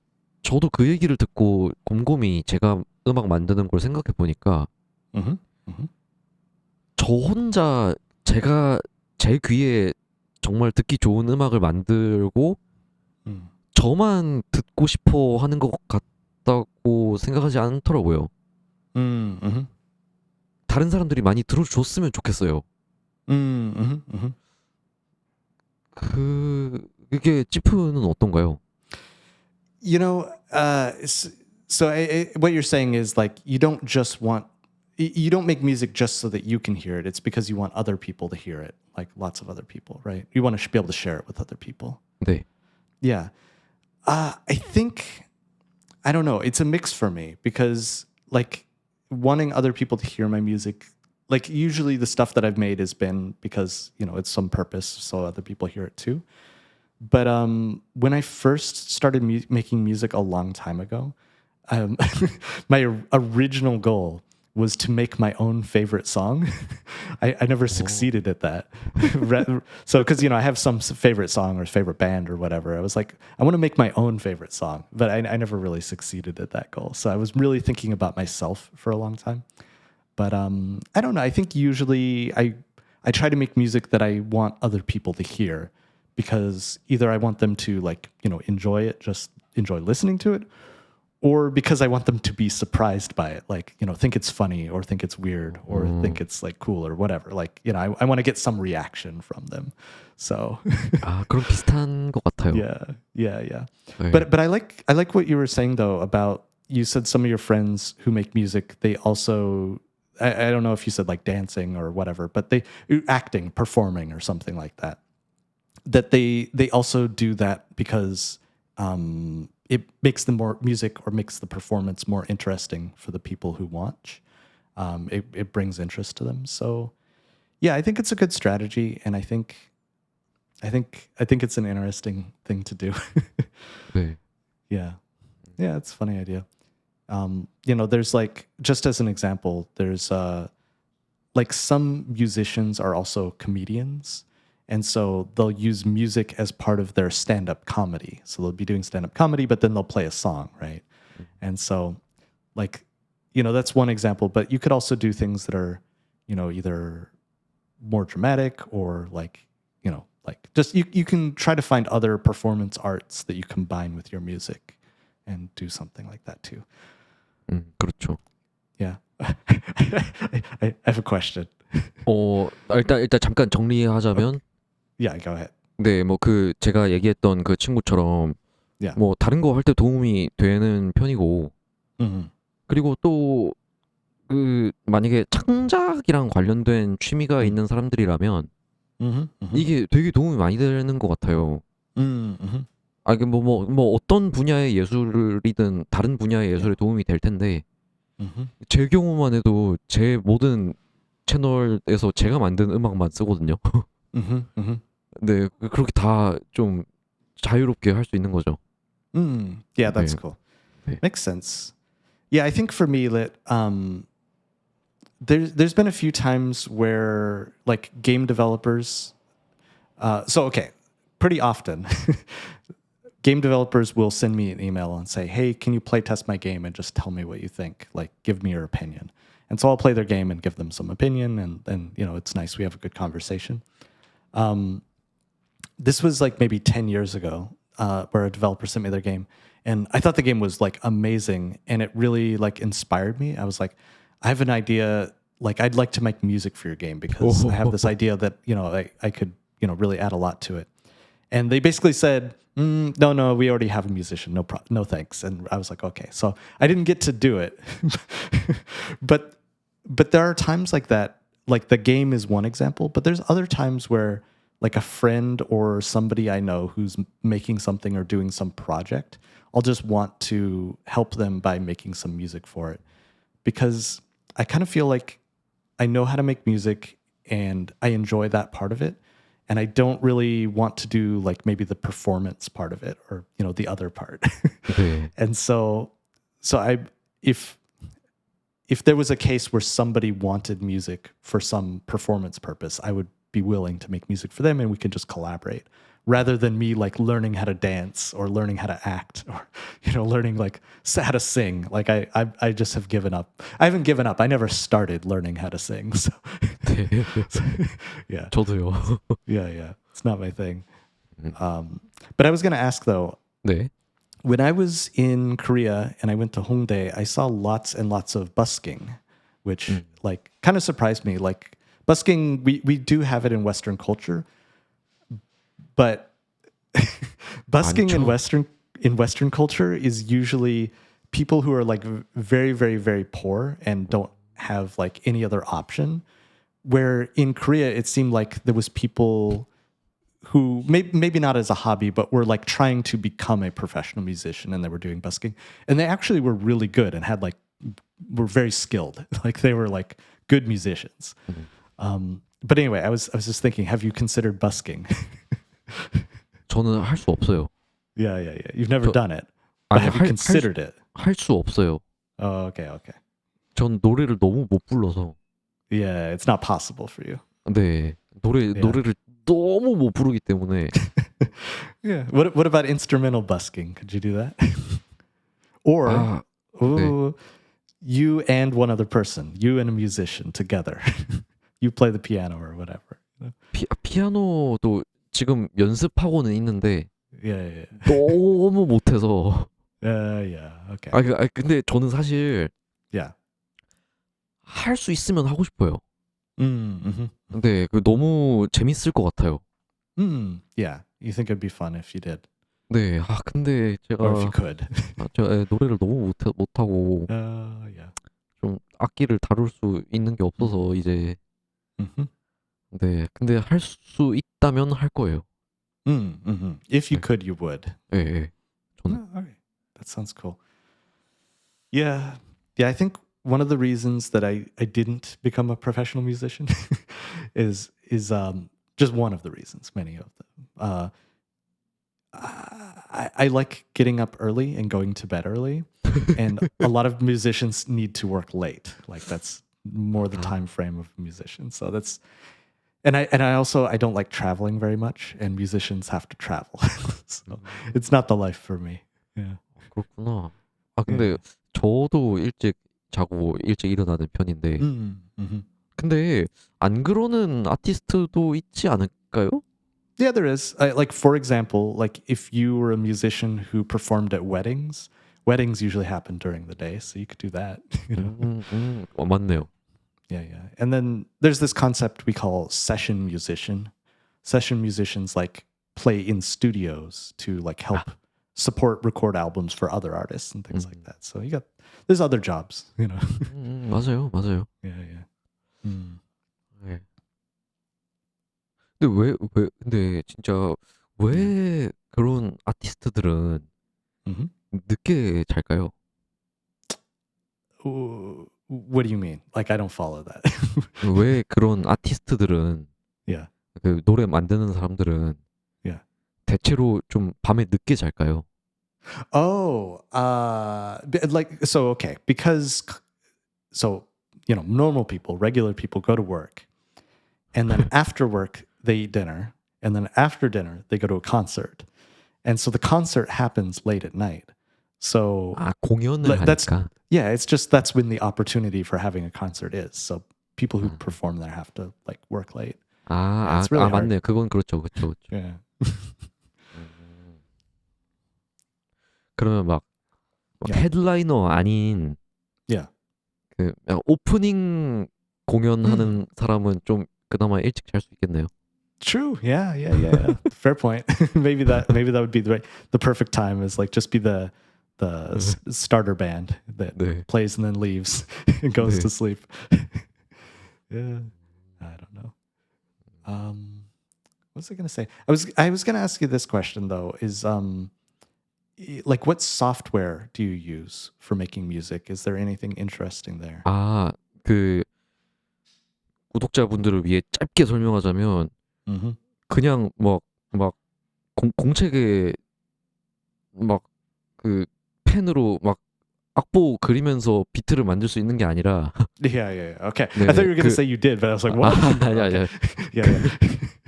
저도 그 얘기를 듣고 곰곰이 제가 음악 만드는 걸 생각해 보니까 저 혼자 제가 제 귀에 정말 듣기 좋은 음악을 만들고 저만 듣고 싶어 하는 것 같다고 생각하지 않더라고요. 다른 사람들이 많이 들어줬으면 좋겠어요. 그게 찌프는 어떤가요? You know, so what you're saying is like you don't make music just so that you can hear it. It's because you want other people to hear it, like lots of other people, right? You want to be able to share it with other people. 네. Yeah. I think, I don't know, it's a mix for me because like wanting other people to hear my music like usually the stuff that I've made has been because, you know, it's some purpose so other people hear it too. But when I first started making music a long time ago, my original goal was to make my own favorite song. I never succeeded at that. So, because, you know, I have some favorite song or favorite band or whatever. I was like, I want to make my own favorite song, but I never really succeeded at that goal. So I was really thinking about myself for a long time. But I don't know. I think usually I try to make music that I want other people to hear, because either I want them to, like, you know, enjoy it, just enjoy listening to it, or because I want them to be surprised by it, like, you know, think it's funny or think it's weird or think it's like cool or whatever. Like, you know, I want to get some reaction from them. So 아, 그럼 비슷한 것 같아요. yeah. 네. But I like what you were saying though about, you said some of your friends who make music, they also, I don't know if you said like dancing or whatever, but they acting, performing or something like that. That they also do that because it makes the more music or makes the performance more interesting for the people who watch. It brings interest to them. So yeah, I think it's a good strategy, and I think it's an interesting thing to do. 네. Yeah, it's a funny idea. You know, there's like, just as an example, there's like some musicians are also comedians. And so they'll use music as part of their stand-up comedy. So they'll be doing stand-up comedy, but then they'll play a song, right? And so, like, you know, that's one example. But you could also do things that are, you know, either more dramatic or like, you know, like just you can try to find other performance arts that you combine with your music and do something like that too. 그렇죠. Yeah. I have a question. 일단 잠깐 정리하자면, Yeah, go ahead. 네, 뭐 그 제가 얘기했던 그 친구처럼 Yeah. 뭐 다른 거 할 때 도움이 되는 편이고, 그리고 또 그 만약에 창작이랑 관련된 취미가 있는 사람들이라면 이게 되게 도움이 많이 되는 것 같아요. 아, 이게 뭐 어떤 분야의 예술이든 다른 분야의 예술에 도움이 될 텐데, 제 경우만 해도 제 모든 채널에서 제가 만든 음악만 쓰거든요. 네, 그렇게 다 좀 자유롭게 할 수 있는 거죠. Yeah, that's 네. cool. 네. Makes sense. Yeah, I think for me that there's been a few times where like game developers, pretty often game developers will send me an email and say, hey, can you play test my game and just tell me what you think? Like, give me your opinion. And so I'll play their game and give them some opinion, and then, you know, it's nice. We have a good conversation. This was like maybe 10 years ago, where a developer sent me their game, and I thought the game was like amazing, and it really like inspired me. I was like, I have an idea, like I'd like to make music for your game because I have this idea that, you know, I could, you know, really add a lot to it. And they basically said, no, we already have a musician. No thanks. And I was like, okay. So I didn't get to do it. but there are times like that, like the game is one example, but there's other times where like a friend or somebody I know who's making something or doing some project, I'll just want to help them by making some music for it, because I kind of feel like I know how to make music and I enjoy that part of it. And I don't really want to do like maybe the performance part of it, or, you know, the other part. And so if there was a case where somebody wanted music for some performance purpose, I would be willing to make music for them and we can just collaborate, rather than me like learning how to dance or learning how to act or, you know, learning like how to sing. Like I just have given up. I haven't given up. I never started learning how to sing. So yeah. 저도요. Yeah. It's not my thing. But I was going to ask though, 네. when I was in Korea and I went to Hongdae, I saw lots and lots of busking, which like kind of surprised me. Like busking, we do have it in Western culture, but busking in Western culture is usually people who are like very, very, very poor and don't have like any other option. Where in Korea, it seemed like there was people who maybe not as a hobby, but were like trying to become a professional musician, and they were doing busking, and they actually were really good and were very skilled. Like they were like good musicians. But anyway, I was just thinking, have you considered busking? 저는 할 수 없어요. Yeah. You've never done it, but 아니 have you considered it? 할 수 없어요. Oh, okay. 전 노래를 너무 못 불러서. Yeah, it's not possible for you. 네, 노래를 너무 못 부르기 때문에. Yeah. What about instrumental busking? Could you do that? Or 네. you and one other person, you and a musician together. You play the piano or whatever. 피아노도 지금 연습하고는 있는데 Yeah. 너무 못해서. Yeah. Okay. 근데 저는 사실 Yeah. 할 수 있으면 하고 싶어요. Mm-hmm. 근데 그 너무 재밌을 것 같아요. Yeah. You think it'd be fun if you did. 네. 근데 제가 Or if you could. 제가 노래를 너무 못하고 Yeah. 좀 악기를 다룰 수 있는 게 없어서 이제. Mm-hmm. 네. 근데 할 수 있다면 할 거예요. Mm-hmm. If you could, you would. 네. 저는. All right. That sounds cool. Yeah. I think one of the reasons that I didn't become a professional musician is just one of the reasons, many of them. I like getting up early and going to bed early, and a lot of musicians need to work late. Like that's more the time frame of musicians. So that's, and I also I don't like traveling very much, and musicians have to travel, so it's not the life for me. Yeah. 그렇구나. 근데 저도 일찍 자고 일찍 일어나는 편인데. 근데 안 그러는 아티스트도 있지 않을까요? Yeah, there is. Like for example, like if you were a musician who performed at weddings usually happen during the day, so you could do that. You know? 맞네요. Yeah. And then there's this concept we call session musician. Session musicians like play in studios to like help record albums for other artists and things like that. So there's other jobs, you know. 맞아요. Yeah. 네. 근데 진짜 왜 그런 아티스트들은 늦게 잘까요? What do you mean? Like I don't follow that. 왜 그런 아티스트들은 Yeah. 그 노래 만드는 사람들은 Yeah. 대체로 좀 밤에 늦게 잘까요? Okay, because you know, normal people, regular people go to work, and then after work they eat dinner, and then after dinner they go to a concert, and so the concert happens late at night. So 공연을 하니까. That's when the opportunity for having a concert is. So people who perform there have to like work late. It's really hard. 맞네. 그건 그렇죠. Yeah. 그러면 막 헤드라이너 아닌 그 오프닝 공연하는 사람은 좀 그나마 일찍 잘 수 있겠네요. True. Yeah. Fair point. maybe that would be the perfect time is like just be the starter band that plays and then leaves and goes to sleep. Yeah. I don't know. What was I going to say? I was going to ask you this question though, is like what software do you use for making music? Is there anything interesting there? 그 구독자분들을 위해 짧게 설명하자면 그냥 막 공책에 막 그 펜으로 막 악보 그리면서 비트를 만들 수 있는 게 아니라. Yeah. Okay. 네, I thought you were going to say you did, but I was like, what? 아니야. Yeah.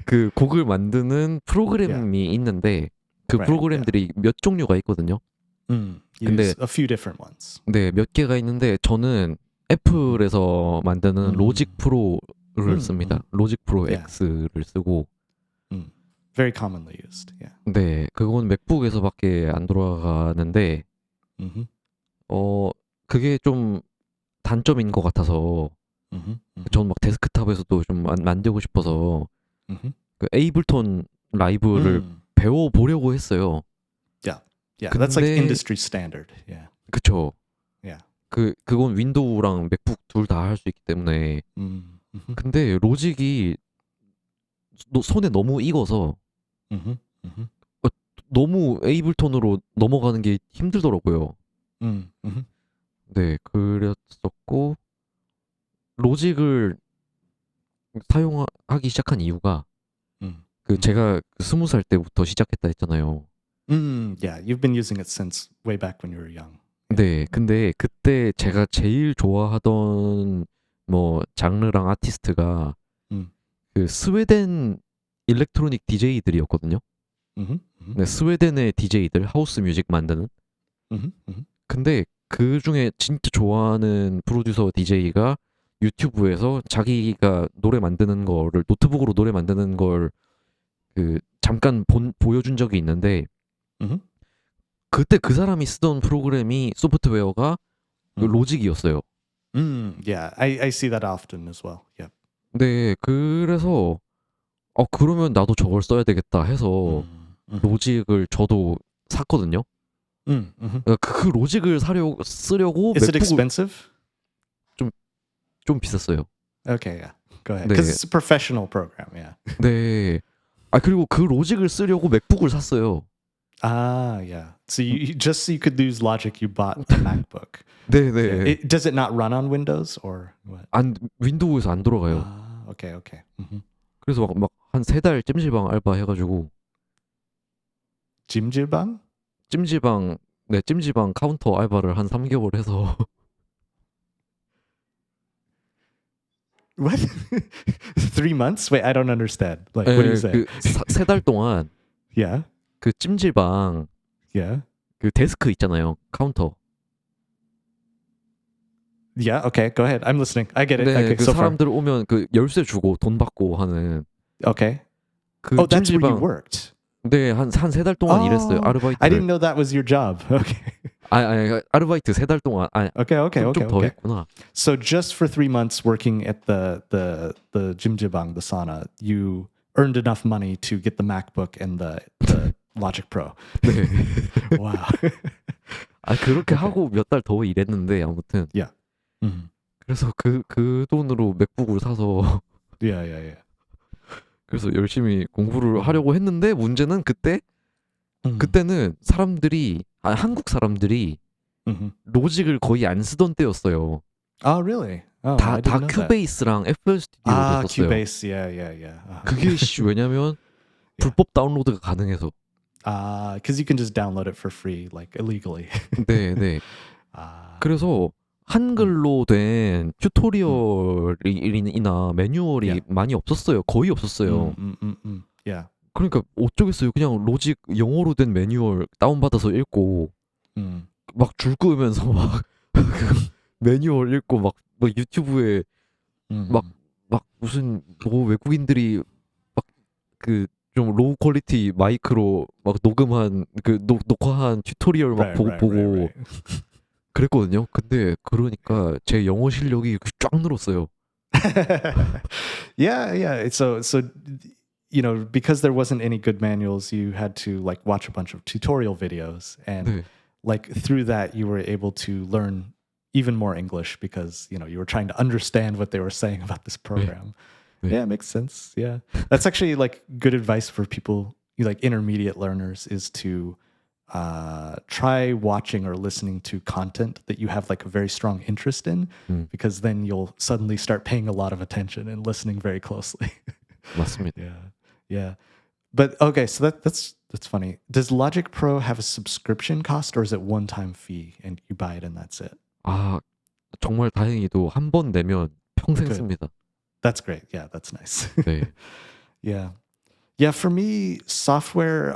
그 곡을 만드는 프로그램이 있는데 그 프로그램들이 몇 종류가 있거든요. 근데 a few different ones. 네, 몇 개가 있는데 저는 애플에서 만드는 로직 프로를 씁니다. 로직 프로 X를 쓰고. Very commonly used. Yeah. 네, 그건 맥북에서밖에 안 돌아가는데 그게 좀 단점인 것 같아서 저는 막 데스크탑에서도 좀 만들고 싶어서 그 에이블톤 라이브를 배워보려고 했어요. Yeah, that's like industry standard. Yeah. 그쵸. Yeah. 그건 윈도우랑 맥북 둘 다 할 수 있기 때문에. 근데 로직이 손에 너무 익어서 너무 에이블톤으로 넘어가는 게 힘들더라고요. 네, 그랬었고 로직을 사용하기 시작한 이유가 그 제가 20살 때부터 시작했다 했잖아요. Yeah, you've been using it since way back when you were young. 네, 근데 그때 제가 제일 좋아하던 뭐 장르랑 아티스트가 음. 그 스웨덴 일렉트로닉 DJ들이었거든요. 네, 스웨덴의 DJ들 하우스 뮤직 만드는. 근데 그 중에 진짜 좋아하는 프로듀서 DJ가 유튜브에서 자기가 노래 만드는 거를 노트북으로 노래 만드는 걸 그 잠깐 보여준 적이 있는데 그때 그 사람이 쓰던 프로그램이 소프트웨어가 그 로직이었어요. Yeah, I see that often as well. Yeah. 네, 그래서 그러면 나도 저걸 써야 되겠다 해서 로직을 저도 샀거든요. 그러니까 그 로직을 쓰려고 Is it 맥북을 expensive? 좀 비쌌어요. Okay, yeah. Go ahead. 네. Because it's a professional program. Yeah. 네. 그리고 그 로직을 쓰려고 맥북을 샀어요. Yeah. So you just so you could use Logic, you bought the MacBook. 네, Yeah. 네. Does it not run on Windows or what? 윈도우에서 안 돌아가요. Okay. 그래서 막 한 3달 찜질방 알바 해가지고 Jimjilbang? 찜질방 카운터 알바를 한 3개월 해서 What? 3 months? Wait, I don't understand. Like, what are you saying? 3달 동안 Yeah. 그 찜질방 Yeah. 그 데스크 있잖아요. 카운터. Yeah. Okay. Go ahead. I'm listening. I get it. 네, Okay. 그 So far. 사람들 오면 그 열쇠 주고 돈 받고 하는 Okay. 그 That's where you 찜질방. worked. 네, 한 3달 동안 일했어요. 아르바이트. I didn't know that was your job. Okay. 아니, 아르바이트 3달 동안. Okay. 좀 더 했구나. So just for 3 months working at the Jimjibang, the sauna, you earned enough money to get the MacBook and the Logic Pro. 네. Wow. 그렇게 하고 몇 달 더 일했는데 아무튼. Yeah. 그래서 그 돈으로 맥북을 사서 Yeah. 그래서 열심히 공부를 하려고 했는데 문제는 그때는 한국 사람들이 로직을 거의 안 쓰던 때였어요. Oh, really? Oh, 다 I didn't know that. 큐베이스랑 FL 스튜디오를 썼어요. Cubase. Yeah. 그게 왜냐면 불법 다운로드가 가능해서. Because you can just download it for free, like illegally. 네. 그래서 한글로 된 튜토리얼이나 매뉴얼이 많이 없었어요. 거의 없었어요. Yeah. 그러니까 어쩌겠어요. 그냥 로직 영어로 된 매뉴얼 다운받아서 읽고 막 줄 끄면서 막 그 매뉴얼 읽고 막 유튜브에 막 무슨 외국인들이 막 그 좀 로우 퀄리티 마이크로 막 녹음한 녹화한 튜토리얼 막 보고 그랬거든요. 근데 그러니까 제 영어 실력이 쫙 늘었어요. Yeah. So you know, because there wasn't any good manuals, you had to like watch a bunch of tutorial videos, and 네. like through that you were able to learn even more English because you know you were trying to understand what they were saying about this program. Yeah, it makes sense. Yeah, that's actually like good advice for people like intermediate learners is to try watching or listening to content that you have like a very strong interest in, because then you'll suddenly start paying a lot of attention and listening very closely. 맞습니다. Yeah. But okay, so that's funny. Does Logic Pro have a subscription cost or is it one-time fee and you buy it and that's it? 정말 다행히도 한 번 내면 평생 Good. 씁니다. That's great. Yeah, that's nice. 네. Yeah, for me, software,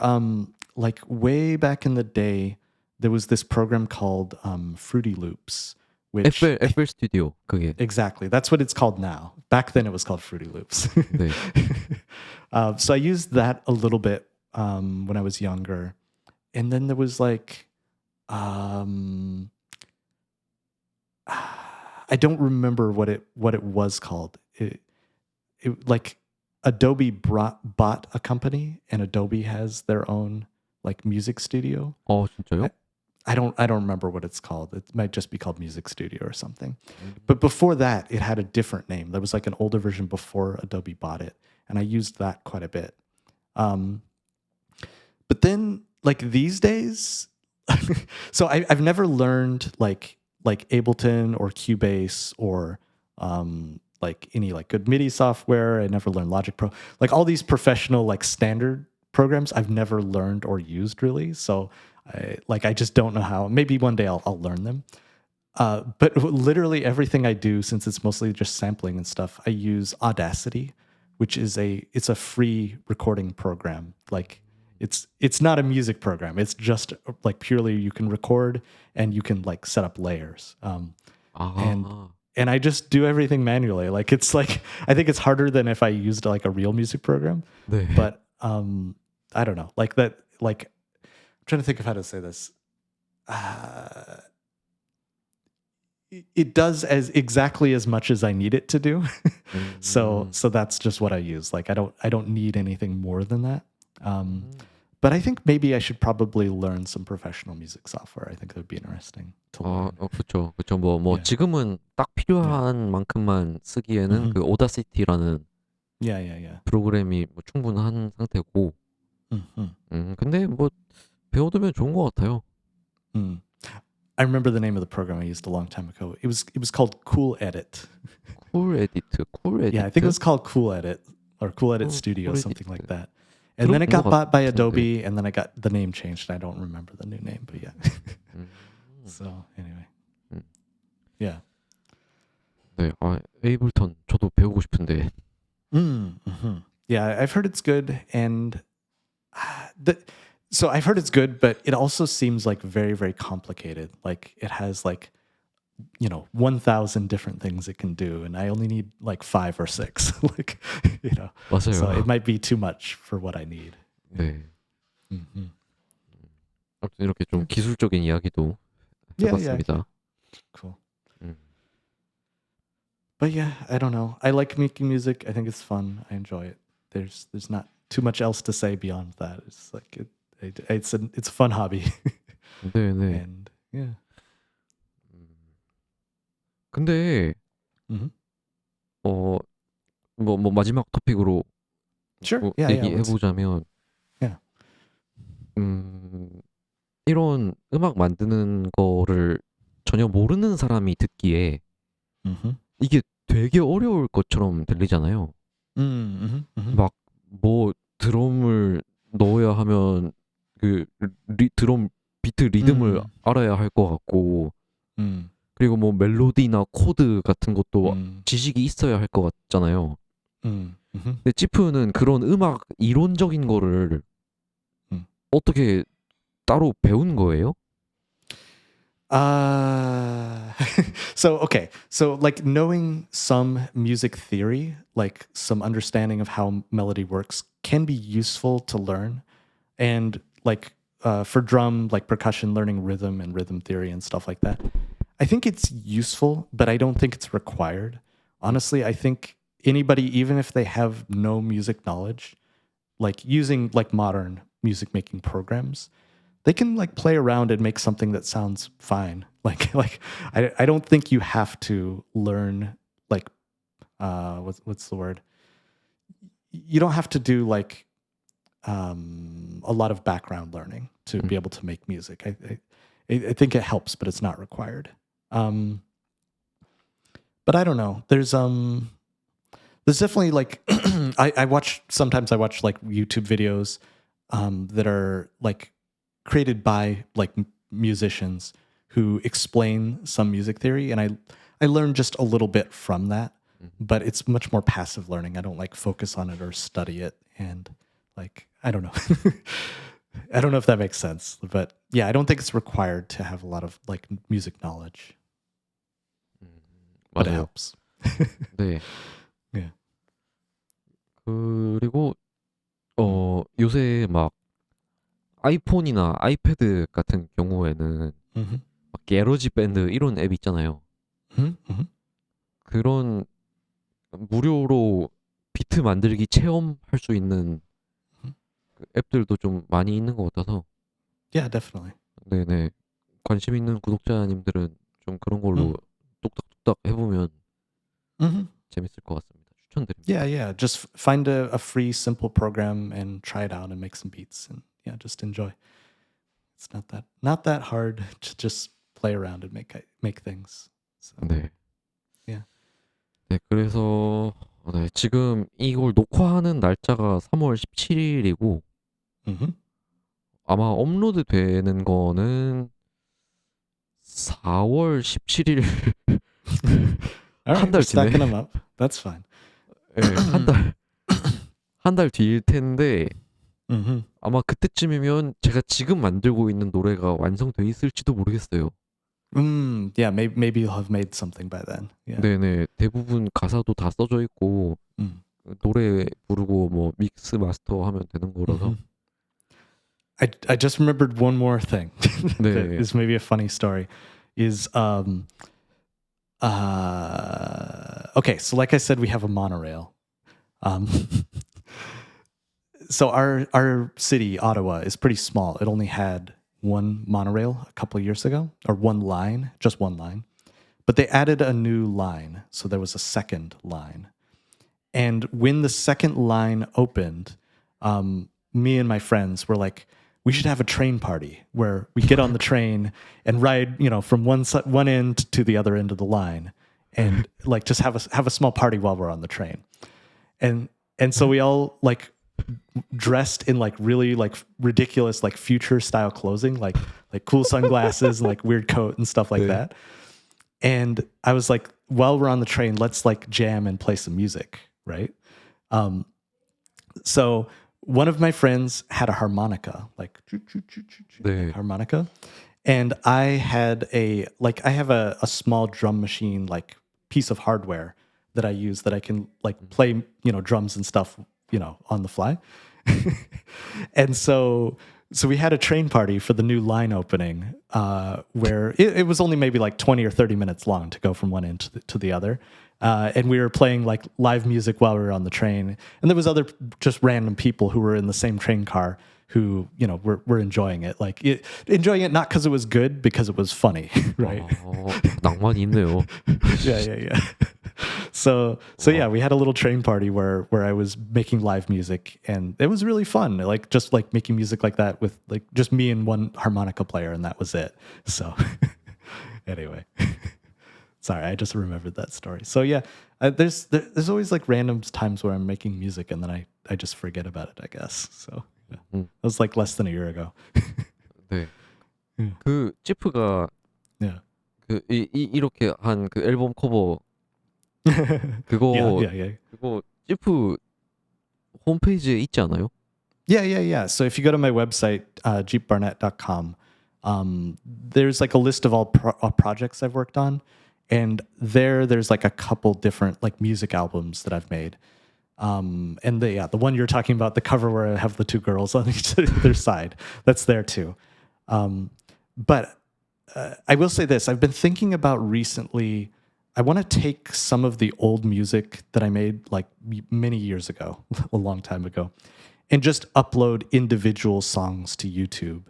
like way back in the day, there was this program called Fruity Loops, which FL 스튜디오 그게. exactly, that's what it's called now. Back then, it was called Fruity Loops. 네. So I used that a little bit when I was younger, and then there was like, I don't remember what it was called. It like Adobe bought a company, and Adobe has their own like music studio. 진짜요? I don't remember what it's called. It might just be called Music Studio or something. But before that, it had a different name. There was like an older version before Adobe bought it, and I used that quite a bit. But then, like these days, so I've never learned like Ableton or Cubase or like any like good MIDI software. I never learned Logic Pro. Like all these professional like standard programs I've never learned or used really. So I just don't know how. Maybe one day I'll learn them. But literally everything I do, since it's mostly just sampling and stuff, I use Audacity, which is it's a free recording program. Like it's not a music program. It's just like purely you can record and you can like set up layers. And 아, and I just do everything manually. Like it's like I think it's harder than if I used like a real music program. 네. But I don't know. Like that. Like I'm trying to think of how to say this. It does as exactly as much as I need it to do. So that's just what I use. Like I don't need anything more than that. But I think maybe I should probably learn some professional music software. I think that would be interesting to learn. 그쵸. 그쵸. 뭐 Yeah. 지금은 딱 필요한 만큼만 쓰기에는 그 오다시티라는 Yeah. 프로그램이 뭐 충분한 상태고, 근데 뭐 배워두면 좋은 것 같아요. I remember the name of the program I used a long time ago. It was called Cool Edit. 쿨 에디트. Yeah, I think it was called Cool Edit or Cool Edit Studio, Cool something like Edit. that. And then it got 들어본 것 bought by 같은데. Adobe, and then I got the name changed. I don't remember the new name, but yeah. So anyway, yeah. 네, 에이블턴 저도 배우고 싶은데. Yeah, I've heard it's good, and so I've heard it's good, but it also seems like very, very complicated. Like it has like 1,000 different things it can do, and I only need like 5 or 6. Like 맞아요. so it might be too much for what I need. 네. 아무튼 이렇게 좀 기술적인 이야기도 Yeah. 해봤습니다. Cool. But yeah, I don't know. I like making music. I think it's fun. I enjoy it. There's not too much else to say beyond that. It's like it's a fun hobby. 네. And yeah. 근데 뭐 마지막 토픽으로 Sure. 뭐 Yeah. 얘기해보자면, Yeah. 이런 음악 만드는 거를 전혀 모르는 사람이 듣기에 이게 되게 어려울 것처럼 들리잖아요. 막 뭐 드럼을 넣어야 하면 그 드럼 비트 리듬을 알아야 할 것 같고, 그리고 뭐 멜로디나 코드 같은 것도 지식이 있어야 할 것 같잖아요. 근데 지프는 그런 음악 이론적인 거를 어떻게 따로 배운 거예요? So like knowing some music theory, like some understanding of how melody works, can be useful to learn. And like for drum, like percussion, learning rhythm and rhythm theory and stuff like that, I think it's useful, but I don't think it's required. Honestly, I think anybody, even if they have no music knowledge, like using like modern music making programs, they can like play around and make something that sounds fine. Like I don't think you have to learn like what's the word? You don't have to do like a lot of background learning to be able to make music. I think it helps, but it's not required. But I don't know. There's definitely like sometimes I watch like YouTube videos that are like created by like musicians who explain some music theory, and I learned just a little bit from that, but it's much more passive learning. I don't like focus on it or study it, and like I don't know. I don't know if that makes sense, but yeah, I don't think it's required to have a lot of like music knowledge. But it 맞아요. helps. 네. Yeah. 그리고 요새 막 아이폰이나 아이패드 같은 경우에는 막 게러지 밴드 이런 앱 있잖아요. 그런 무료로 비트 만들기 체험할 수 있는 그 앱들도 좀 많이 있는 것 같아서. Yeah, definitely. 네네. 관심 있는 구독자님들은 좀 그런 걸로 뚝딱뚝딱 해보면 재밌을 것 같습니다. 추천드립니다. Yeah. Just find a free, simple program and try it out and make some beats, and yeah, just enjoy. It's not that hard to just play around and make things. So, 네. yeah. 네, 그래서 네, 지금 이걸 녹화하는 날짜가 3월 17일이고 Mm-hmm. 아마 업로드 되는 거는 4월 17일 All 한 right, we're 달 뒤네. stacking them up. That's fine. 네, 한 달 뒤일 텐데 Mm-hmm. 아마 그때쯤이면 제가 지금 만들고 있는 노래가 완성돼 있을지도 모르겠어요. Yeah, maybe you'll have made something by then. Yeah. 네네, 대부분 가사도 다 써져 있고 Mm. 노래 부르고 뭐 믹스 마스터 하면 되는 거라서. Mhm. I just remembered one more thing that 네, is maybe a funny story. Is okay, so like I said, we have a monorail. Um, so our city, Ottawa, is pretty small. It only had one monorail a couple of years ago, or one line, just one line. But they added a new line, so there was a second line. And when the second line opened, me and my friends were like, we should have a train party where we get on the train and ride, from one end to the other end of the line, and like just have a small party while we're on the train. And so we all like dressed in like really like ridiculous like future style clothing, like cool sunglasses and like weird coat and stuff like that. And I was like, while we're on the train, let's like jam and play some music, right? So one of my friends had a harmonica, like 네, harmonica, and I had I have a small drum machine, like piece of hardware that I use that I can like play, drums and stuff, on the fly. And so we had a train party for the new line opening, where it was only maybe like 20 or 30 minutes long to go from one end to the other. And we were playing like live music while we were on the train. And there was other just random people who were in the same train car who, were enjoying it. Enjoying it not because it was good, because it was funny, right? 낭만이 있네요. Yeah. So yeah, we had a little train party where I was making live music, and it was really fun. Like just like making music like that with like just me and one harmonica player, and that was it. So anyway, sorry, I just remembered that story. So yeah, there's always like random times where I'm making music and then I just forget about it, I guess. So yeah. That was like less than a year ago. 네, 그 지프가 Yeah. 이렇게 한 그 앨범 커버 Yeah. 그거 지프 홈페이지에 있지 않아요? Yeah. So if you go to my website, jeepbarnett.com, there's like a list of all projects I've worked on. And there's like a couple different like music albums that I've made. And the one you're talking about, the cover where I have the two girls on each other side, that's there too. But I will say this, I've been thinking about recently, I want to take some of the old music that I made like many years ago, a long time ago, and just upload individual songs to YouTube.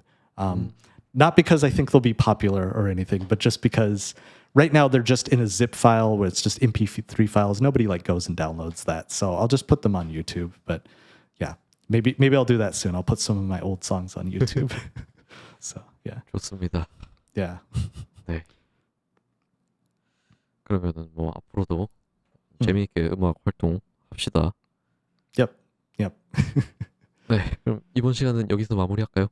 Not because I think they'll be popular or anything, but just because right now they're just in a zip file where it's just MP3 files. Nobody like goes and downloads that. So I'll just put them on YouTube. But yeah, maybe I'll do that soon. I'll put some of my old songs on YouTube. So yeah. 좋습니다. Yeah. 네. 그러면은 뭐 앞으로도 재미있게 음악 활동 합시다. Yep. 네, 그럼 이번 시간은 여기서 마무리할까요?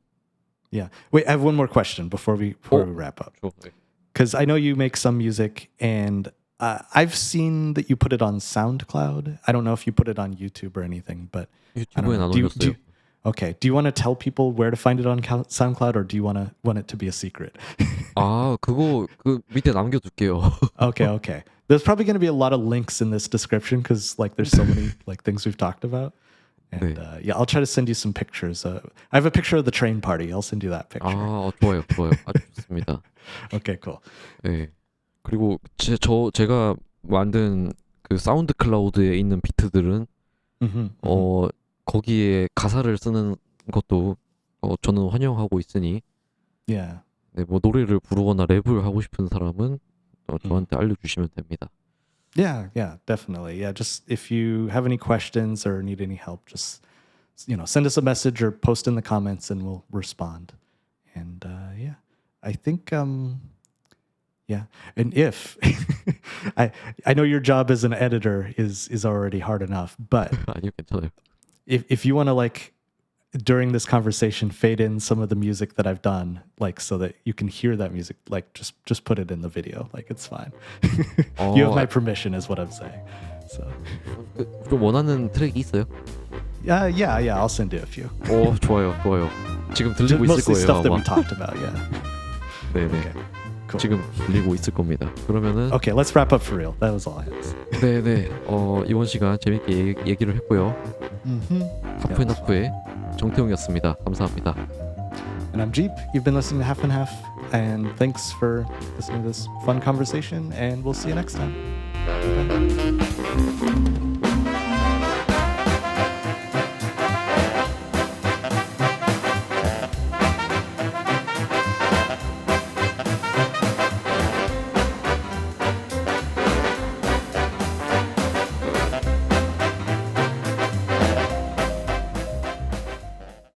Yeah. Wait, I have one more question before we wrap up. 저, 네. Because I know you make some music, and I've seen that you put it on SoundCloud. I don't know if you put it on YouTube or anything, but I don't 유튜브엔 know. 안 올렸어요. Okay. Do you want to tell people where to find it on SoundCloud, or do you want it to be a secret? 아, 그거 그 밑에 남겨둘게요. Okay. There's probably going to be a lot of links in this description because like there's so many like things we've talked about. And yeah, I'll try to send you some pictures. I have a picture of the train party. I'll send you that picture. 아, 좋아요. 아주 좋습니다. Okay, cool. 네. 그리고 제가 만든 그 사운드 클라우드에 있는 비트들은 거기에 가사를 쓰는 것도 저는 환영하고 있으니 Yeah. 네, 뭐 노래를 부르거나 랩을 하고 싶은 사람은 저한테 알려주시면 됩니다. Yeah, definitely. Yeah, just if you have any questions or need any help, just send us a message or post in the comments and we'll respond. And yeah, I think Yeah. And if I know your job as an editor is already hard enough, but 아니요, 괜찮아요. if you want to like during this conversation fade in some of the music that I've done, like so that you can hear that music, like just put it in the video. Like it's fine. You have my permission is what I'm saying. So 좀 원하는 트랙이 있어요? yeah, I'll send you a few. 좋아요. 지금 들리고 있을 Mostly 거예요, stuff that 아마. we talked about, yeah. 네네. Okay. Cool. 지금 들리고 있을 겁니다. 그러면은 Okay, let's wrap up for real. That was all I had to say. 네네. 이번 시간 재밌게 얘기를 했고요. 하프앤하프의 정태웅이었습니다. 감사합니다. And I'm Jeep. You've been listening to Half and Half, and thanks for listening to this fun conversation, and we'll see you next time. Bye.